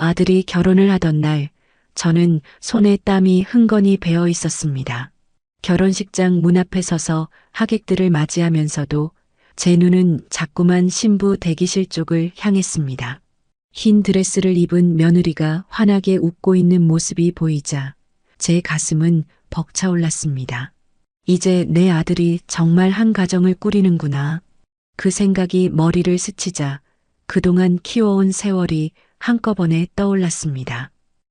아들이 결혼을 하던 날, 저는 손에 땀이 흥건히 배어 있었습니다. 결혼식장 문 앞에 서서 하객들을 맞이하면서도 제 눈은 자꾸만 신부 대기실 쪽을 향했습니다. 흰 드레스를 입은 며느리가 환하게 웃고 있는 모습이 보이자 제 가슴은 벅차올랐습니다. 이제 내 아들이 정말 한 가정을 꾸리는구나. 그 생각이 머리를 스치자 그동안 키워온 세월이 한꺼번에 떠올랐습니다.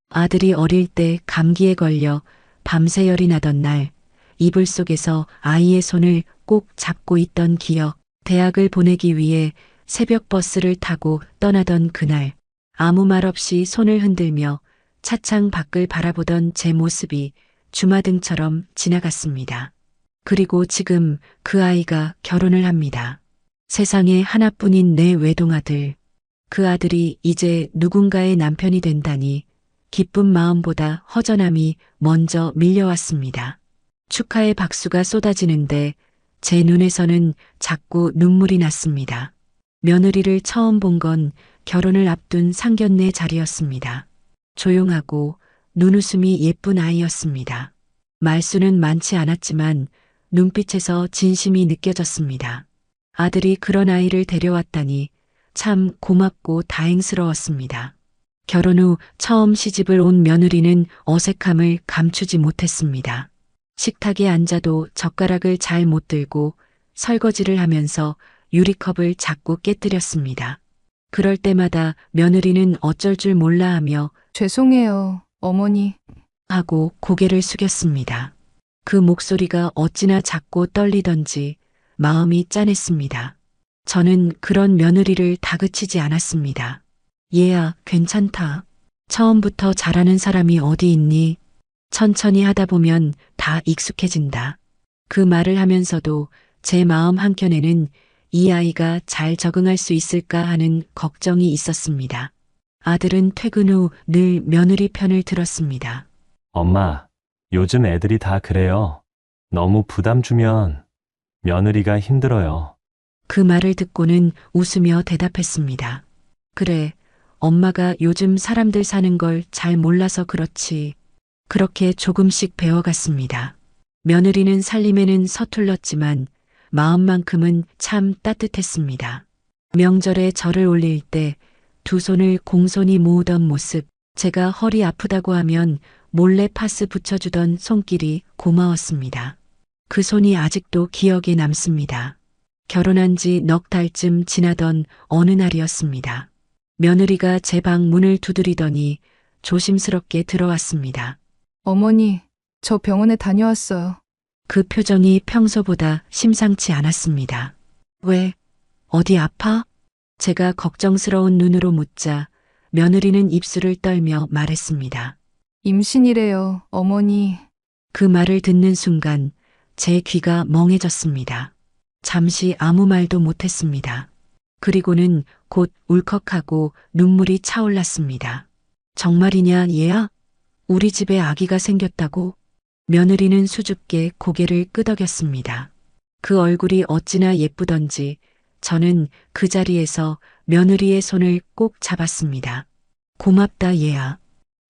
아들이 어릴 때 감기에 걸려 밤새 열이 나던 날, 이불 속에서 아이의 손을 꼭 잡고 있던 기억, 대학을 보내기 위해 새벽 버스를 타고 떠나던 그날, 아무 말 없이 손을 흔들며 차창 밖을 바라보던 제 모습이 주마등처럼 지나갔습니다. 그리고 지금 그 아이가 결혼을 합니다. 세상에 하나뿐인 내 외동아들, 그 아들이 이제 누군가의 남편이 된다니 기쁜 마음보다 허전함이 먼저 밀려왔습니다. 축하의 박수가 쏟아지는데 제 눈에서는 자꾸 눈물이 났습니다. 며느리를 처음 본 건 결혼을 앞둔 상견례 자리였습니다. 조용하고 눈웃음이 예쁜 아이였습니다. 말수는 많지 않았지만 눈빛에서 진심이 느껴졌습니다. 아들이 그런 아이를 데려왔다니 참 고맙고 다행스러웠습니다. 결혼 후 처음 시집을 온 며느리는 어색함을 감추지 못했습니다. 식탁에 앉아도 젓가락을 잘 못 들고 설거지를 하면서 유리컵을 자꾸 깨뜨렸습니다. 그럴 때마다 며느리는 어쩔 줄 몰라 하며 죄송해요, 어머니. 하고 고개를 숙였습니다. 그 목소리가 어찌나 작고 떨리던지 마음이 짠했습니다. 저는 그런 며느리를 다그치지 않았습니다. 얘야, 괜찮다. 처음부터 잘하는 사람이 어디 있니? 천천히 하다 보면 다 익숙해진다. 그 말을 하면서도 제 마음 한켠에는 이 아이가 잘 적응할 수 있을까 하는 걱정이 있었습니다. 아들은 퇴근 후 늘 며느리 편을 들었습니다. 엄마, 요즘 애들이 다 그래요. 너무 부담 주면 며느리가 힘들어요. 그 말을 듣고는 웃으며 대답했습니다. 그래, 엄마가 요즘 사람들 사는 걸 잘 몰라서 그렇지. 그렇게 조금씩 배워갔습니다. 며느리는 살림에는 서툴렀지만 마음만큼은 참 따뜻했습니다. 명절에 절을 올릴 때 두 손을 공손히 모으던 모습, 제가 허리 아프다고 하면 몰래 파스 붙여주던 손길이 고마웠습니다. 그 손이 아직도 기억에 남습니다. 결혼한 지 넉 달쯤 지나던 어느 날이었습니다. 며느리가 제 방 문을 두드리더니 조심스럽게 들어왔습니다. 어머니, 저 병원에 다녀왔어요. 그 표정이 평소보다 심상치 않았습니다. 왜? 어디 아파? 제가 걱정스러운 눈으로 묻자 며느리는 입술을 떨며 말했습니다. 임신이래요, 어머니. 그 말을 듣는 순간 제 귀가 멍해졌습니다. 잠시 아무 말도 못했습니다. 그리고는 곧 울컥하고 눈물이 차올랐습니다. 정말이냐, 얘야? 우리 집에 아기가 생겼다고? 며느리는 수줍게 고개를 끄덕였습니다. 그 얼굴이 어찌나 예쁘던지 저는 그 자리에서 며느리의 손을 꼭 잡았습니다. 고맙다, 얘야.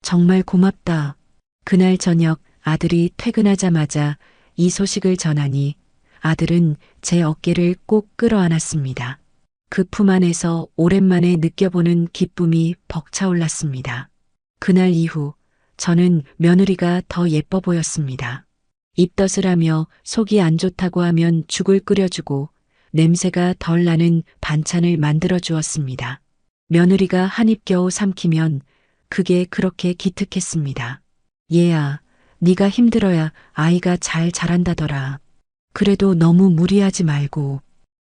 정말 고맙다. 그날 저녁 아들이 퇴근하자마자 이 소식을 전하니 아들은 제 어깨를 꼭 끌어안았습니다. 그 품 안에서 오랜만에 느껴보는 기쁨이 벅차올랐습니다. 그날 이후 저는 며느리가 더 예뻐 보였습니다. 입덧을 하며 속이 안 좋다고 하면 죽을 끓여주고 냄새가 덜 나는 반찬을 만들어 주었습니다. 며느리가 한 입 겨우 삼키면 그게 그렇게 기특했습니다. 얘야, 네가 힘들어야 아이가 잘 자란다더라. 그래도 너무 무리하지 말고.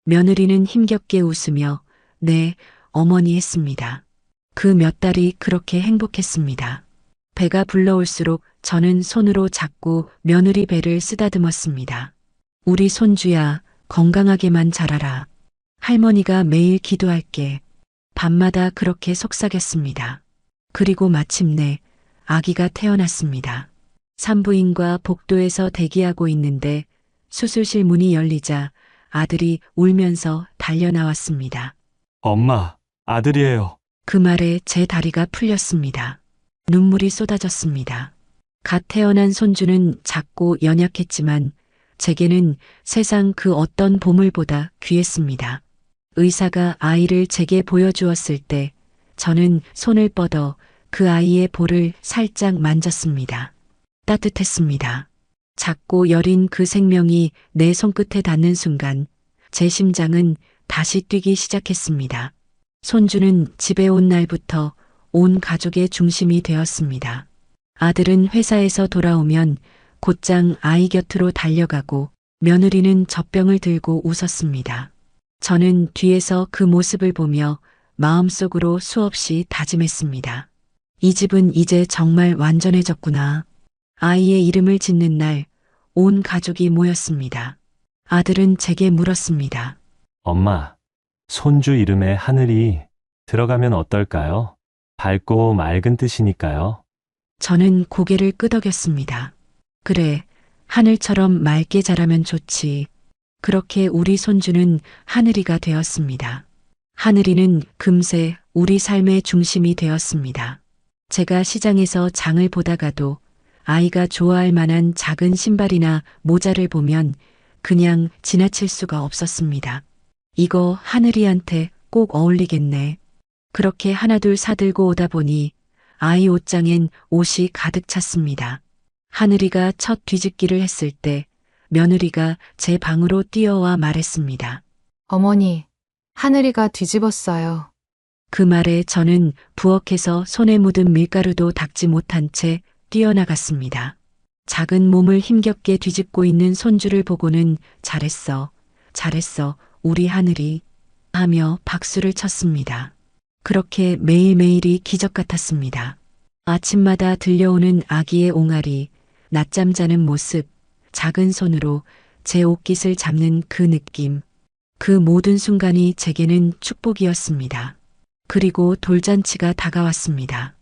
며느리는 힘겹게 웃으며 네, 어머니 했습니다. 그 몇 달이 그렇게 행복했습니다. 배가 불러올수록 저는 손으로 잡고 며느리 배를 쓰다듬었습니다. 우리 손주야, 건강하게만 자라라. 할머니가 매일 기도할게. 밤마다 그렇게 속삭였습니다. 그리고 마침내 아기가 태어났습니다. 산부인과 복도에서 대기하고 있는데 수술실 문이 열리자 아들이 울면서 달려나왔습니다. 엄마, 아들이에요. 그 말에 제 다리가 풀렸습니다. 눈물이 쏟아졌습니다. 갓 태어난 손주는 작고 연약했지만 제게는 세상 그 어떤 보물보다 귀했습니다. 의사가 아이를 제게 보여주었을 때 저는 손을 뻗어 그 아이의 볼을 살짝 만졌습니다. 따뜻했습니다. 작고 여린 그 생명이 내 손끝에 닿는 순간 제 심장은 다시 뛰기 시작했습니다. 손주는 집에 온 날부터 온 가족의 중심이 되었습니다. 아들은 회사에서 돌아오면 곧장 아이 곁으로 달려가고 며느리는 젖병을 들고 웃었습니다. 저는 뒤에서 그 모습을 보며 마음속으로 수없이 다짐했습니다. 이 집은 이제 정말 완전해졌구나. 아이의 이름을 짓는 날 온 가족이 모였습니다. 아들은 제게 물었습니다. 엄마, 손주 이름에 하늘이 들어가면 어떨까요? 밝고 맑은 뜻이니까요. 저는 고개를 끄덕였습니다. 그래, 하늘처럼 맑게 자라면 좋지. 그렇게 우리 손주는 하늘이가 되었습니다. 하늘이는 금세 우리 삶의 중심이 되었습니다. 제가 시장에서 장을 보다가도 아이가 좋아할 만한 작은 신발이나 모자를 보면 그냥 지나칠 수가 없었습니다. 이거 하늘이한테 꼭 어울리겠네. 그렇게 하나둘 사들고 오다 보니 아이 옷장엔 옷이 가득 찼습니다. 하늘이가 첫 뒤집기를 했을 때 며느리가 제 방으로 뛰어와 말했습니다. 어머니, 하늘이가 뒤집었어요. 그 말에 저는 부엌에서 손에 묻은 밀가루도 닦지 못한 채 뛰어나갔습니다. 작은 몸을 힘겹게 뒤집고 있는 손주를 보고는 잘했어, 잘했어, 우리 하늘이 하며 박수를 쳤습니다. 그렇게 매일매일이 기적 같았습니다. 아침마다 들려오는 아기의 옹알이, 낮잠 자는 모습, 작은 손으로 제 옷깃을 잡는 그 느낌, 그 모든 순간이 제게는 축복이었습니다. 그리고 돌잔치가 다가왔습니다.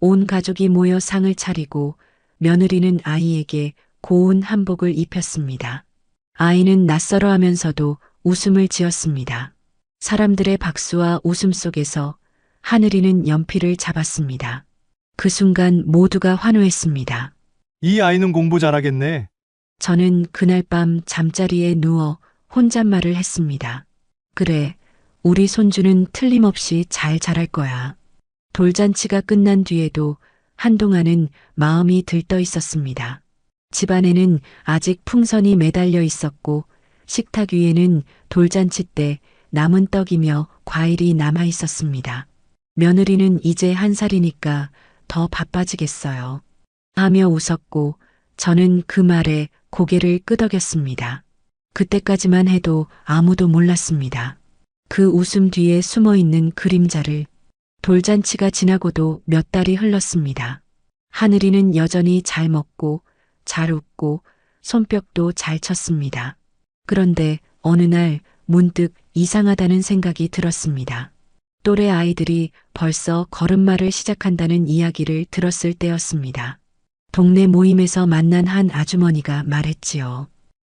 온 가족이 모여 상을 차리고 며느리는 아이에게 고운 한복을 입혔습니다. 아이는 낯설어 하면서도 웃음을 지었습니다. 사람들의 박수와 웃음 속에서 하늘이는 연필을 잡았습니다. 그 순간 모두가 환호했습니다. 이 아이는 공부 잘하겠네. 저는 그날 밤 잠자리에 누워 혼잣말을 했습니다. 그래, 우리 손주는 틀림없이 잘 자랄 거야. 돌잔치가 끝난 뒤에도 한동안은 마음이 들떠 있었습니다. 집안에는 아직 풍선이 매달려 있었고 식탁 위에는 돌잔치 때 남은 떡이며 과일이 남아 있었습니다. 며느리는 이제 1살이니까 더 바빠지겠어요. 하며 웃었고 저는 그 말에 고개를 끄덕였습니다. 그때까지만 해도 아무도 몰랐습니다. 그 웃음 뒤에 숨어 있는 그림자를. 돌잔치가 지나고도 몇 달이 흘렀습니다. 하늘이는 여전히 잘 먹고 잘 웃고 손뼉도 잘 쳤습니다. 그런데 어느 날 문득 이상하다는 생각이 들었습니다. 또래 아이들이 벌써 걸음마를 시작한다는 이야기를 들었을 때였습니다. 동네 모임에서 만난 한 아주머니가 말했지요.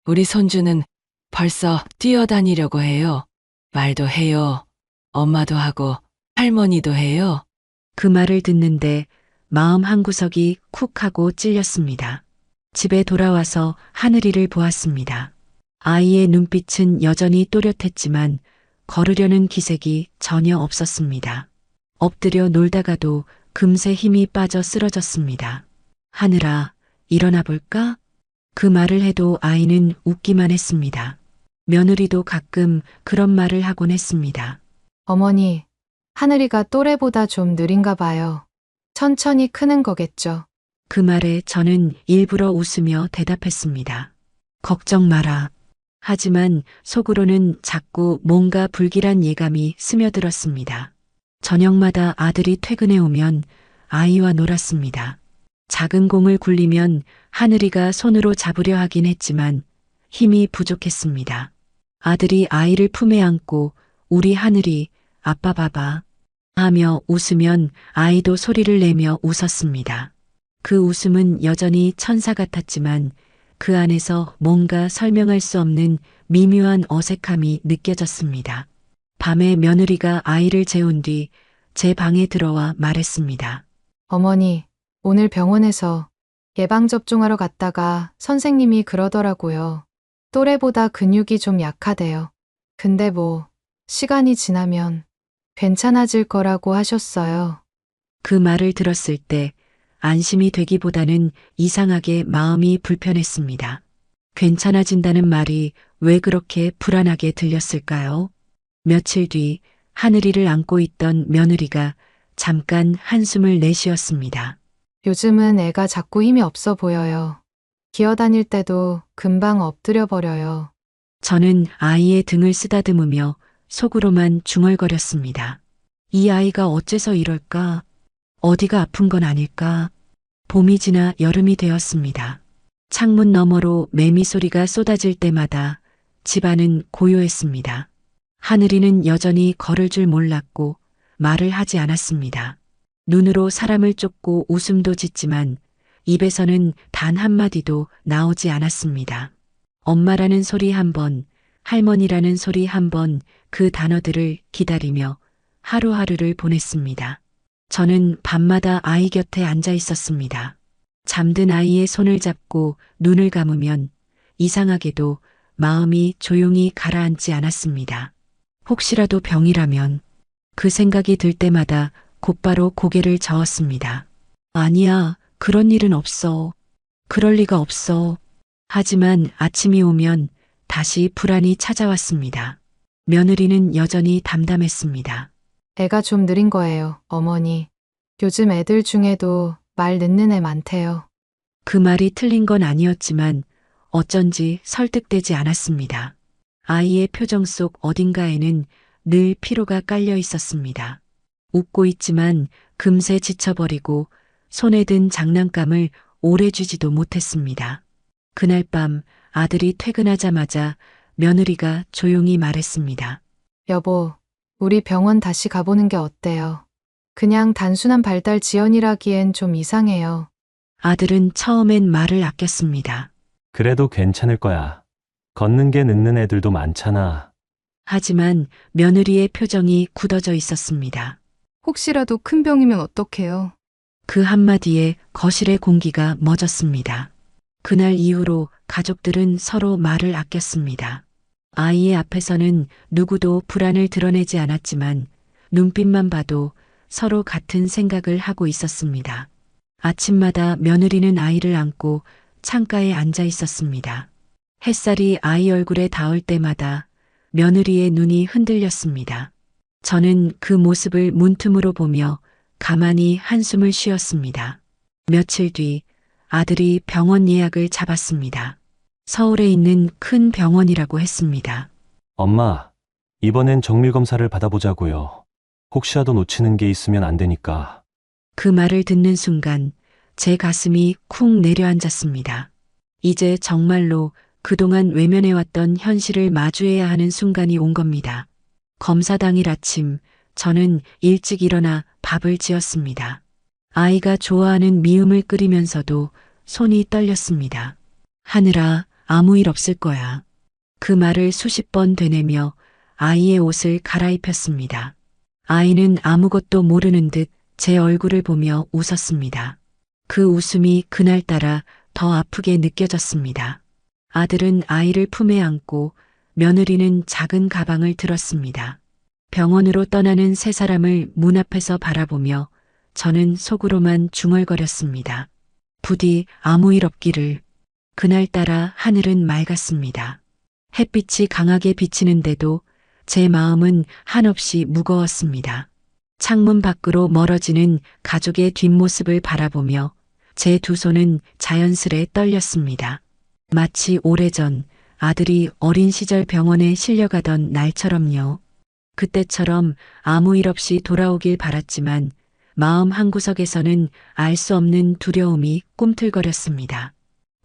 우리 손주는 벌써 뛰어다니려고 해요. 말도 해요. 엄마도 하고 할머니도 해요. 그 말을 듣는데 마음 한구석이 쿡 하고 찔렸습니다. 집에 돌아와서 하늘이를 보았습니다. 아이의 눈빛은 여전히 또렷했지만 걸으려는 기색이 전혀 없었습니다. 엎드려 놀다가도 금세 힘이 빠져 쓰러졌습니다. 하늘아, 일어나 볼까? 그 말을 해도 아이는 웃기만 했습니다. 며느리도 가끔 그런 말을 하곤 했습니다. 어머니, 하늘이가 또래보다 좀 느린가 봐요. 천천히 크는 거겠죠. 그 말에 저는 일부러 웃으며 대답했습니다. 걱정 마라. 하지만 속으로는 자꾸 뭔가 불길한 예감이 스며들었습니다. 저녁마다 아들이 퇴근해 오면 아이와 놀았습니다. 작은 공을 굴리면 하늘이가 손으로 잡으려 하긴 했지만 힘이 부족했습니다. 아들이 아이를 품에 안고 우리 하늘이 아빠 봐봐 하며 웃으면 아이도 소리를 내며 웃었습니다. 그 웃음은 여전히 천사 같았지만 그 안에서 뭔가 설명할 수 없는 미묘한 어색함이 느껴졌습니다. 밤에 며느리가 아이를 재운 뒤 제 방에 들어와 말했습니다. 어머니, 오늘 병원에서 예방접종하러 갔다가 선생님이 그러더라고요. 또래보다 근육이 좀 약하대요. 근데 뭐, 시간이 지나면 괜찮아질 거라고 하셨어요. 그 말을 들었을 때 안심이 되기보다는 이상하게 마음이 불편했습니다. 괜찮아진다는 말이 왜 그렇게 불안하게 들렸을까요? 며칠 뒤 하늘이를 안고 있던 며느리가 잠깐 한숨을 내쉬었습니다. 요즘은 애가 자꾸 힘이 없어 보여요. 기어다닐 때도 금방 엎드려 버려요. 저는 아이의 등을 쓰다듬으며 속으로만 중얼거렸습니다. 이 아이가 어째서 이럴까? 어디가 아픈 건 아닐까? 봄이 지나 여름이 되었습니다. 창문 너머로 매미 소리가 쏟아질 때마다 집안은 고요했습니다. 하늘이는 여전히 걸을 줄 몰랐고 말을 하지 않았습니다. 눈으로 사람을 쫓고 웃음도 짓지만 입에서는 단 한마디도 나오지 않았습니다. 엄마라는 소리 한 번, 할머니라는 소리 한 번, 그 단어들을 기다리며 하루하루를 보냈습니다. 저는 밤마다 아이 곁에 앉아 있었습니다. 잠든 아이의 손을 잡고 눈을 감으면 이상하게도 마음이 조용히 가라앉지 않았습니다. 혹시라도 병이라면 그 생각이 들 때마다 곧바로 고개를 저었습니다. 아니야, 그런 일은 없어. 그럴 리가 없어. 하지만 아침이 오면 다시 불안이 찾아왔습니다. 며느리는 여전히 담담했습니다. 애가 좀 느린 거예요, 어머니. 요즘 애들 중에도 말 늦는 애 많대요. 그 말이 틀린 건 아니었지만 어쩐지 설득되지 않았습니다. 아이의 표정 속 어딘가에는 늘 피로가 깔려 있었습니다. 웃고 있지만 금세 지쳐버리고 손에 든 장난감을 오래 쥐지도 못했습니다. 그날 밤 아들이 퇴근하자마자 며느리가 조용히 말했습니다. 여보, 우리 병원 다시 가보는 게 어때요? 그냥 단순한 발달 지연이라기엔 좀 이상해요. 아들은 처음엔 말을 아꼈습니다. 그래도 괜찮을 거야. 걷는 게 늦는 애들도 많잖아. 하지만 며느리의 표정이 굳어져 있었습니다. 혹시라도 큰 병이면 어떡해요? 그 한마디에 거실의 공기가 멎었습니다. 그날 이후로 가족들은 서로 말을 아꼈습니다. 아이의 앞에서는 누구도 불안을 드러내지 않았지만 눈빛만 봐도 서로 같은 생각을 하고 있었습니다. 아침마다 며느리는 아이를 안고 창가에 앉아 있었습니다. 햇살이 아이 얼굴에 닿을 때마다 며느리의 눈이 흔들렸습니다. 저는 그 모습을 문틈으로 보며 가만히 한숨을 쉬었습니다. 며칠 뒤 아들이 병원 예약을 잡았습니다. 서울에 있는 큰 병원이라고 했습니다. 엄마, 이번엔 정밀검사를 받아보자고요. 혹시라도 놓치는 게 있으면 안 되니까. 그 말을 듣는 순간 제 가슴이 쿵 내려앉았습니다. 이제 정말로 그동안 외면해왔던 현실을 마주해야 하는 순간이 온 겁니다. 검사 당일 아침 저는 일찍 일어나 밥을 지었습니다. 아이가 좋아하는 미음을 끓이면서도 손이 떨렸습니다. 하늘아, 아무 일 없을 거야. 그 말을 수십 번 되뇌며 아이의 옷을 갈아입혔습니다. 아이는 아무것도 모르는 듯 제 얼굴을 보며 웃었습니다. 그 웃음이 그날따라 더 아프게 느껴졌습니다. 아들은 아이를 품에 안고 며느리는 작은 가방을 들었습니다. 병원으로 떠나는 세 사람을 문 앞에서 바라보며 저는 속으로만 중얼거렸습니다. 부디 아무 일 없기를. 그날따라 하늘은 맑았습니다. 햇빛이 강하게 비치는데도 제 마음은 한없이 무거웠습니다. 창문 밖으로 멀어지는 가족의 뒷모습을 바라보며 제 두 손은 자연스레 떨렸습니다. 마치 오래전 아들이 어린 시절 병원에 실려가던 날처럼요. 그때처럼 아무 일 없이 돌아오길 바랐지만 마음 한구석에서는 알 수 없는 두려움이 꿈틀거렸습니다.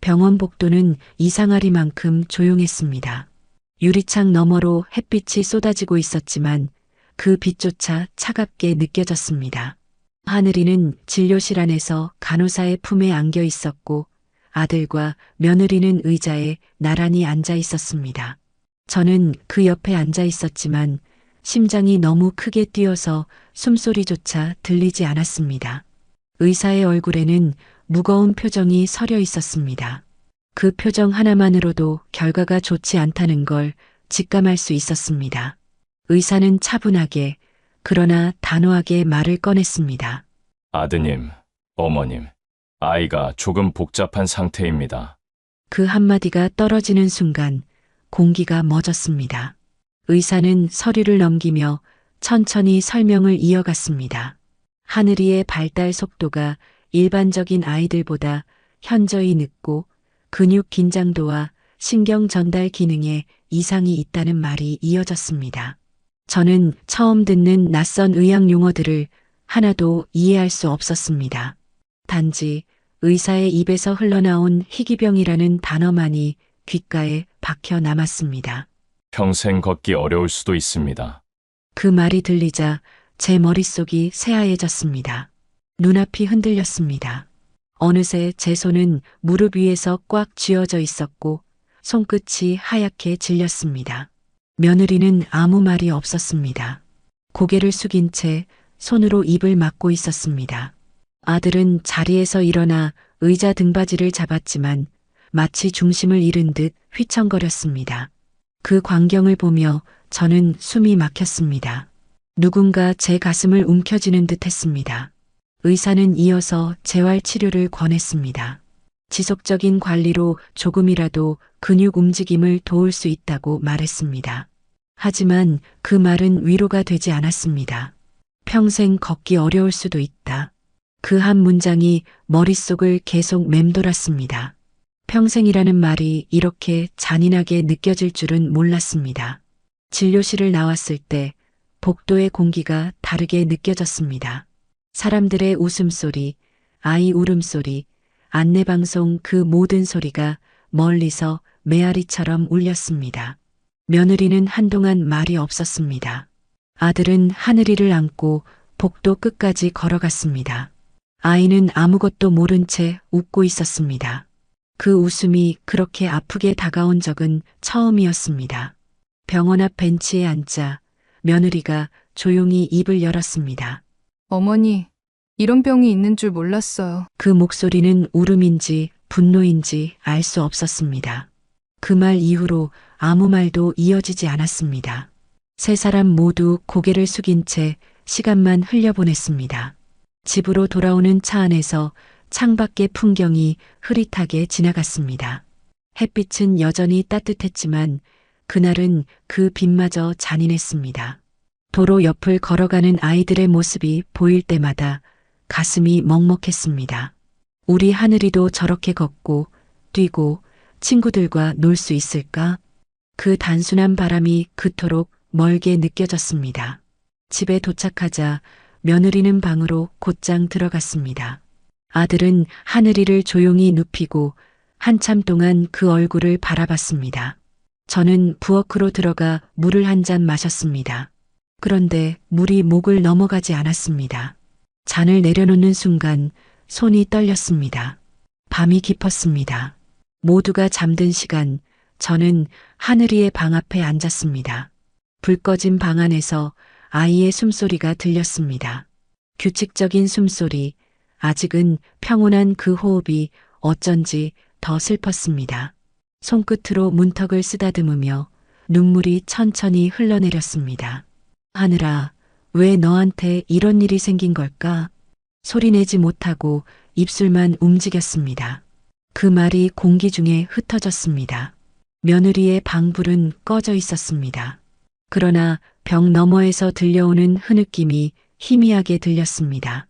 병원 복도는 이상하리만큼 조용했습니다. 유리창 너머로 햇빛이 쏟아지고 있었지만 그 빛조차 차갑게 느껴졌습니다. 하늘이는 진료실 안에서 간호사의 품에 안겨 있었고 아들과 며느리는 의자에 나란히 앉아 있었습니다. 저는 그 옆에 앉아 있었지만 심장이 너무 크게 뛰어서 숨소리조차 들리지 않았습니다. 의사의 얼굴에는 무거운 표정이 서려 있었습니다. 그 표정 하나만으로도 결과가 좋지 않다는 걸 직감할 수 있었습니다. 의사는 차분하게 그러나 단호하게 말을 꺼냈습니다. 아드님, 어머님, 아이가 조금 복잡한 상태입니다. 그 한마디가 떨어지는 순간 공기가 멎었습니다. 의사는 서류를 넘기며 천천히 설명을 이어갔습니다. 하늘이의 발달 속도가 일반적인 아이들보다 현저히 늦고 근육 긴장도와 신경 전달 기능에 이상이 있다는 말이 이어졌습니다. 저는 처음 듣는 낯선 의학 용어들을 하나도 이해할 수 없었습니다. 단지 의사의 입에서 흘러나온 희귀병이라는 단어만이 귓가에 박혀 남았습니다. 평생 걷기 어려울 수도 있습니다. 그 말이 들리자 제 머릿속이 새하얘졌습니다. 눈앞이 흔들렸습니다. 어느새 제 손은 무릎 위에서 꽉 쥐어져 있었고 손끝이 하얗게 질렸습니다. 며느리는 아무 말이 없었습니다. 고개를 숙인 채 손으로 입을 막고 있었습니다. 아들은 자리에서 일어나 의자 등받이를 잡았지만 마치 중심을 잃은 듯 휘청거렸습니다. 그 광경을 보며 저는 숨이 막혔습니다. 누군가 제 가슴을 움켜쥐는 듯 했습니다. 의사는 이어서 재활 치료를 권했습니다. 지속적인 관리로 조금이라도 근육 움직임을 도울 수 있다고 말했습니다. 하지만 그 말은 위로가 되지 않았습니다. 평생 걷기 어려울 수도 있다. 그 한 문장이 머릿속을 계속 맴돌았습니다. 평생이라는 말이 이렇게 잔인하게 느껴질 줄은 몰랐습니다. 진료실을 나왔을 때 복도의 공기가 다르게 느껴졌습니다. 사람들의 웃음소리, 아이 울음소리, 안내방송 그 모든 소리가 멀리서 메아리처럼 울렸습니다. 며느리는 한동안 말이 없었습니다. 아들은 하늘이를 안고 복도 끝까지 걸어갔습니다. 아이는 아무것도 모른 채 웃고 있었습니다. 그 웃음이 그렇게 아프게 다가온 적은 처음이었습니다. 병원 앞 벤치에 앉자 며느리가 조용히 입을 열었습니다. 어머니, 이런 병이 있는 줄 몰랐어요. 그 목소리는 울음인지 분노인지 알 수 없었습니다. 그 말 이후로 아무 말도 이어지지 않았습니다. 세 사람 모두 고개를 숙인 채 시간만 흘려보냈습니다. 집으로 돌아오는 차 안에서 창밖의 풍경이 흐릿하게 지나갔습니다. 햇빛은 여전히 따뜻했지만 그날은 그 빛마저 잔인했습니다. 도로 옆을 걸어가는 아이들의 모습이 보일 때마다 가슴이 먹먹했습니다. 우리 하늘이도 저렇게 걷고 뛰고 친구들과 놀 수 있을까? 그 단순한 바람이 그토록 멀게 느껴졌습니다. 집에 도착하자 며느리는 방으로 곧장 들어갔습니다. 아들은 하늘이를 조용히 눕히고 한참 동안 그 얼굴을 바라봤습니다. 저는 부엌으로 들어가 물을 한 잔 마셨습니다. 그런데 물이 목을 넘어가지 않았습니다. 잔을 내려놓는 순간 손이 떨렸습니다. 밤이 깊었습니다. 모두가 잠든 시간 저는 하늘이의 방 앞에 앉았습니다. 불 꺼진 방 안에서 아이의 숨소리가 들렸습니다. 규칙적인 숨소리, 아직은 평온한 그 호흡이 어쩐지 더 슬펐습니다. 손끝으로 문턱을 쓰다듬으며 눈물이 천천히 흘러내렸습니다. 하늘아, 왜 너한테 이런 일이 생긴 걸까? 소리내지 못하고 입술만 움직였습니다. 그 말이 공기 중에 흩어졌습니다. 며느리의 방불은 꺼져 있었습니다. 그러나 벽 너머에서 들려오는 흐느낌이 희미하게 들렸습니다.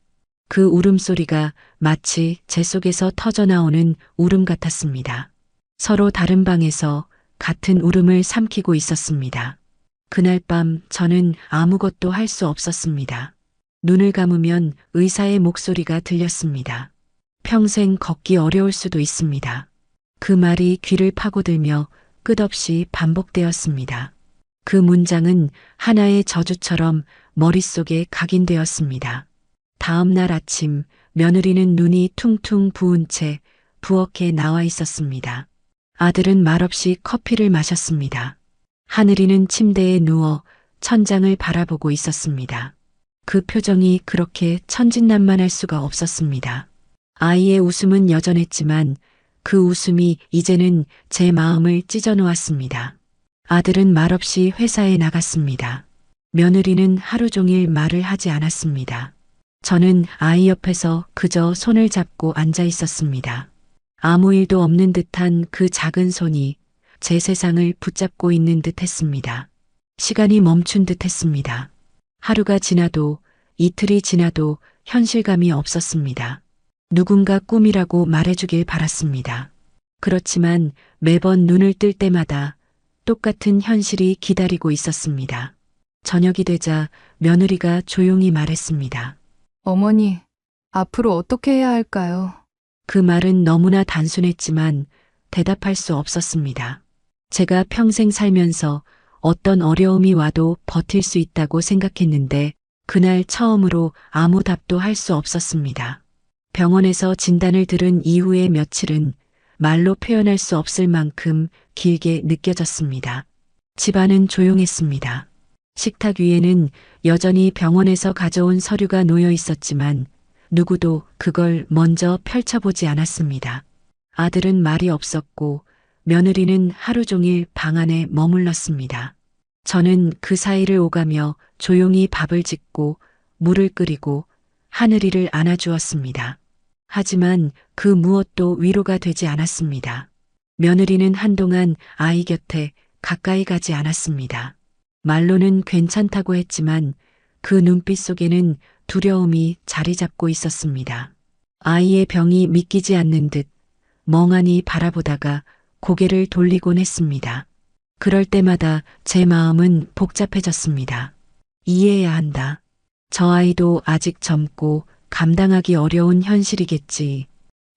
그 울음소리가 마치 제 속에서 터져나오는 울음 같았습니다. 서로 다른 방에서 같은 울음을 삼키고 있었습니다. 그날 밤 저는 아무것도 할 수 없었습니다. 눈을 감으면 의사의 목소리가 들렸습니다. 평생 걷기 어려울 수도 있습니다. 그 말이 귀를 파고들며 끝없이 반복되었습니다. 그 문장은 하나의 저주처럼 머릿속에 각인되었습니다. 다음 날 아침 며느리는 눈이 퉁퉁 부은 채 부엌에 나와 있었습니다. 아들은 말없이 커피를 마셨습니다. 하늘이는 침대에 누워 천장을 바라보고 있었습니다. 그 표정이 그렇게 천진난만할 수가 없었습니다. 아이의 웃음은 여전했지만 그 웃음이 이제는 제 마음을 찢어 놓았습니다. 아들은 말없이 회사에 나갔습니다. 며느리는 하루 종일 말을 하지 않았습니다. 저는 아이 옆에서 그저 손을 잡고 앉아 있었습니다. 아무 일도 없는 듯한 그 작은 손이 제 세상을 붙잡고 있는 듯 했습니다. 시간이 멈춘 듯 했습니다. 하루가 지나도 이틀이 지나도 현실감이 없었습니다. 누군가 꿈이라고 말해주길 바랐습니다. 그렇지만 매번 눈을 뜰 때마다 똑같은 현실이 기다리고 있었습니다. 저녁이 되자 며느리가 조용히 말했습니다. 어머니, 앞으로 어떻게 해야 할까요? 그 말은 너무나 단순했지만 대답할 수 없었습니다. 제가 평생 살면서 어떤 어려움이 와도 버틸 수 있다고 생각했는데 그날 처음으로 아무 답도 할 수 없었습니다. 병원에서 진단을 들은 이후의 며칠은 말로 표현할 수 없을 만큼 길게 느껴졌습니다. 집안은 조용했습니다. 식탁 위에는 여전히 병원에서 가져온 서류가 놓여 있었지만 누구도 그걸 먼저 펼쳐보지 않았습니다. 아들은 말이 없었고 며느리는 하루 종일 방 안에 머물렀습니다. 저는 그 사이를 오가며 조용히 밥을 짓고 물을 끓이고 하늘이를 안아주었습니다. 하지만 그 무엇도 위로가 되지 않았습니다. 며느리는 한동안 아이 곁에 가까이 가지 않았습니다. 말로는 괜찮다고 했지만 그 눈빛 속에는 두려움이 자리 잡고 있었습니다. 아이의 병이 믿기지 않는 듯 멍하니 바라보다가 고개를 돌리곤 했습니다. 그럴 때마다 제 마음은 복잡해졌습니다. 이해해야 한다. 저 아이도 아직 젊고 감당하기 어려운 현실이겠지.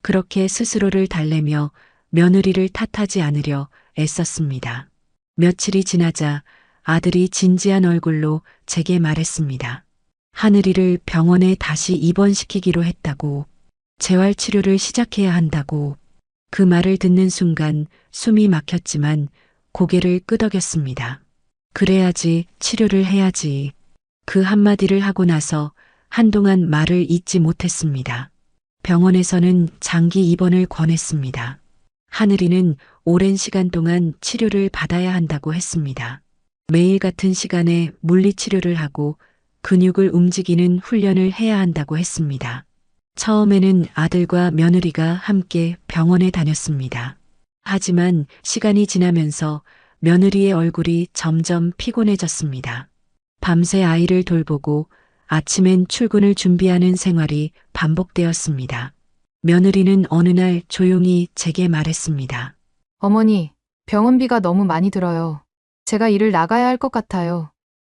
그렇게 스스로를 달래며 며느리를 탓하지 않으려 애썼습니다. 며칠이 지나자 아들이 진지한 얼굴로 제게 말했습니다. 하늘이를 병원에 다시 입원시키기로 했다고. 재활치료를 시작해야 한다고. 그 말을 듣는 순간 숨이 막혔지만 고개를 끄덕였습니다. 그래야지, 치료를 해야지. 그 한마디를 하고 나서 한동안 말을 잇지 못했습니다. 병원에서는 장기 입원을 권했습니다. 하늘이는 오랜 시간 동안 치료를 받아야 한다고 했습니다. 매일 같은 시간에 물리치료를 하고 근육을 움직이는 훈련을 해야 한다고 했습니다. 처음에는 아들과 며느리가 함께 병원에 다녔습니다. 하지만 시간이 지나면서 며느리의 얼굴이 점점 피곤해졌습니다. 밤새 아이를 돌보고 아침엔 출근을 준비하는 생활이 반복되었습니다. 며느리는 어느 날 조용히 제게 말했습니다. 어머니, 병원비가 너무 많이 들어요. 제가 일을 나가야 할 것 같아요.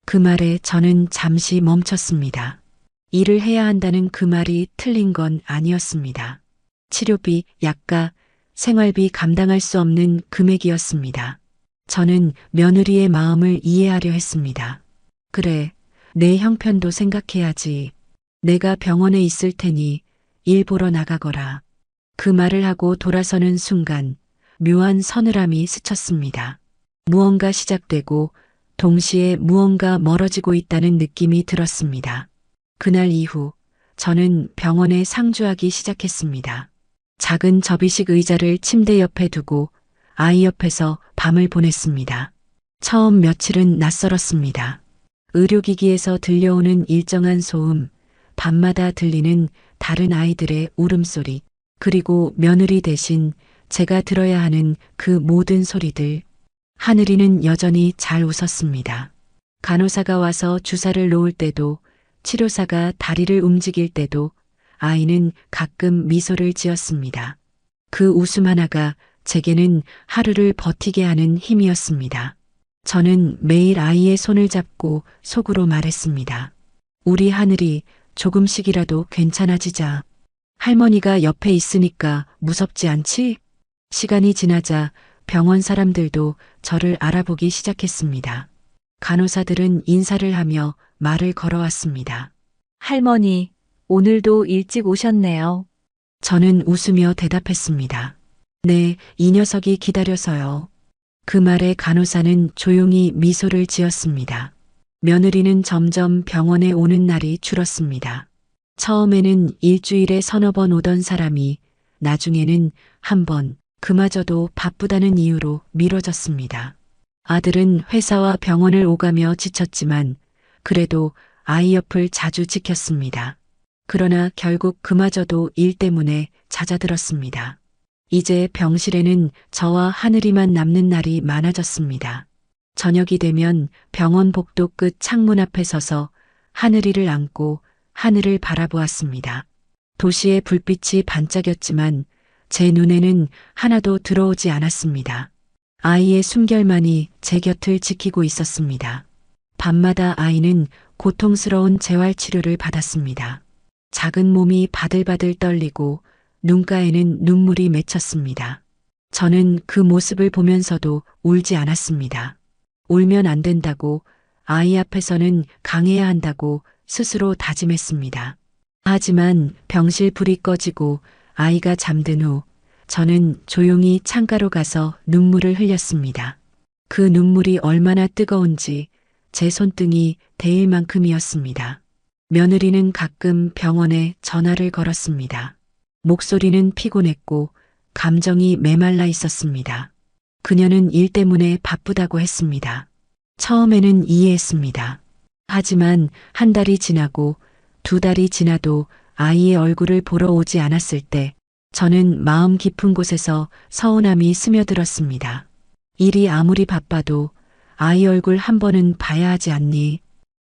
그 말에 저는 잠시 멈췄습니다. 일을 해야 한다는 그 말이 틀린 건 아니었습니다. 치료비, 약가, 생활비 감당할 수 없는 금액이었습니다. 저는 며느리의 마음을 이해하려 했습니다. 그래, 내 형편도 생각해야지. 내가 병원에 있을 테니 일 보러 나가거라. 그 말을 하고 돌아서는 순간 묘한 서늘함이 스쳤습니다. 무언가 시작되고 동시에 무언가 멀어지고 있다는 느낌이 들었습니다. 그날 이후 저는 병원에 상주하기 시작했습니다. 작은 접이식 의자를 침대 옆에 두고 아이 옆에서 밤을 보냈습니다. 처음 며칠은 낯설었습니다. 의료기기에서 들려오는 일정한 소음, 밤마다 들리는 다른 아이들의 울음소리, 그리고 며느리 대신 제가 들어야 하는 그 모든 소리들. 하늘이는 여전히 잘 웃었습니다. 간호사가 와서 주사를 놓을 때도, 치료사가 다리를 움직일 때도 아이는 가끔 미소를 지었습니다. 그 웃음 하나가 제게는 하루를 버티게 하는 힘이었습니다. 저는 매일 아이의 손을 잡고 속으로 말했습니다. 우리 하늘이 조금씩이라도 괜찮아지자. 할머니가 옆에 있으니까 무섭지 않지? 시간이 지나자 병원 사람들도 저를 알아보기 시작했습니다. 간호사들은 인사를 하며 말을 걸어왔습니다. 할머니, 오늘도 일찍 오셨네요. 저는 웃으며 대답했습니다. 네, 이 녀석이 기다려서요. 그 말에 간호사는 조용히 미소를 지었습니다. 며느리는 점점 병원에 오는 날이 줄었습니다. 처음에는 일주일에 서너 번 오던 사람이 나중에는 한 번, 그마저도 바쁘다는 이유로 미뤄졌습니다. 아들은 회사와 병원을 오가며 지쳤지만 그래도 아이 옆을 자주 지켰습니다. 그러나 결국 그마저도 일 때문에 잦아들었습니다. 이제 병실에는 저와 하늘이만 남는 날이 많아졌습니다. 저녁이 되면 병원 복도 끝 창문 앞에 서서 하늘이를 안고 하늘을 바라보았습니다. 도시의 불빛이 반짝였지만 제 눈에는 하나도 들어오지 않았습니다. 아이의 숨결만이 제 곁을 지키고 있었습니다. 밤마다 아이는 고통스러운 재활치료를 받았습니다. 작은 몸이 바들바들 떨리고 눈가에는 눈물이 맺혔습니다. 저는 그 모습을 보면서도 울지 않았습니다. 울면 안 된다고, 아이 앞에서는 강해야 한다고 스스로 다짐했습니다. 하지만 병실 불이 꺼지고 아이가 잠든 후 저는 조용히 창가로 가서 눈물을 흘렸습니다. 그 눈물이 얼마나 뜨거운지 제 손등이 데일 만큼이었습니다. 며느리는 가끔 병원에 전화를 걸었습니다. 목소리는 피곤했고 감정이 메말라 있었습니다. 그녀는 일 때문에 바쁘다고 했습니다. 처음에는 이해했습니다. 하지만 한 달이 지나고 두 달이 지나도 아이의 얼굴을 보러 오지 않았을 때 저는 마음 깊은 곳에서 서운함이 스며들었습니다. 일이 아무리 바빠도 아이 얼굴 한 번은 봐야 하지 않니?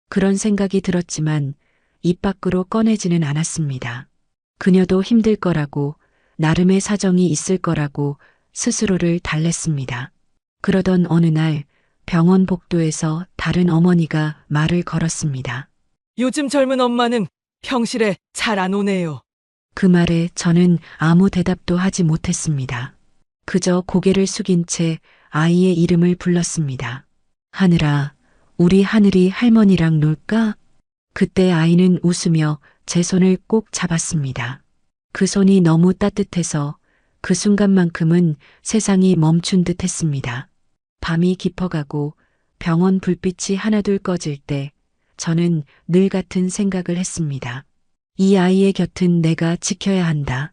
그런 생각이 들었지만 입 밖으로 꺼내지는 않았습니다. 그녀도 힘들 거라고, 나름의 사정이 있을 거라고 스스로를 달랬습니다. 그러던 어느 날 병원 복도에서 다른 어머니가 말을 걸었습니다. 요즘 젊은 엄마는 병실에 잘 안 오네요. 그 말에 저는 아무 대답도 하지 못했습니다. 그저 고개를 숙인 채 아이의 이름을 불렀습니다. 하늘아, 우리 하늘이 할머니랑 놀까? 그때 아이는 웃으며 제 손을 꼭 잡았습니다. 그 손이 너무 따뜻해서 그 순간만큼은 세상이 멈춘 듯 했습니다. 밤이 깊어가고 병원 불빛이 하나둘 꺼질 때 저는 늘 같은 생각을 했습니다. 이 아이의 곁은 내가 지켜야 한다.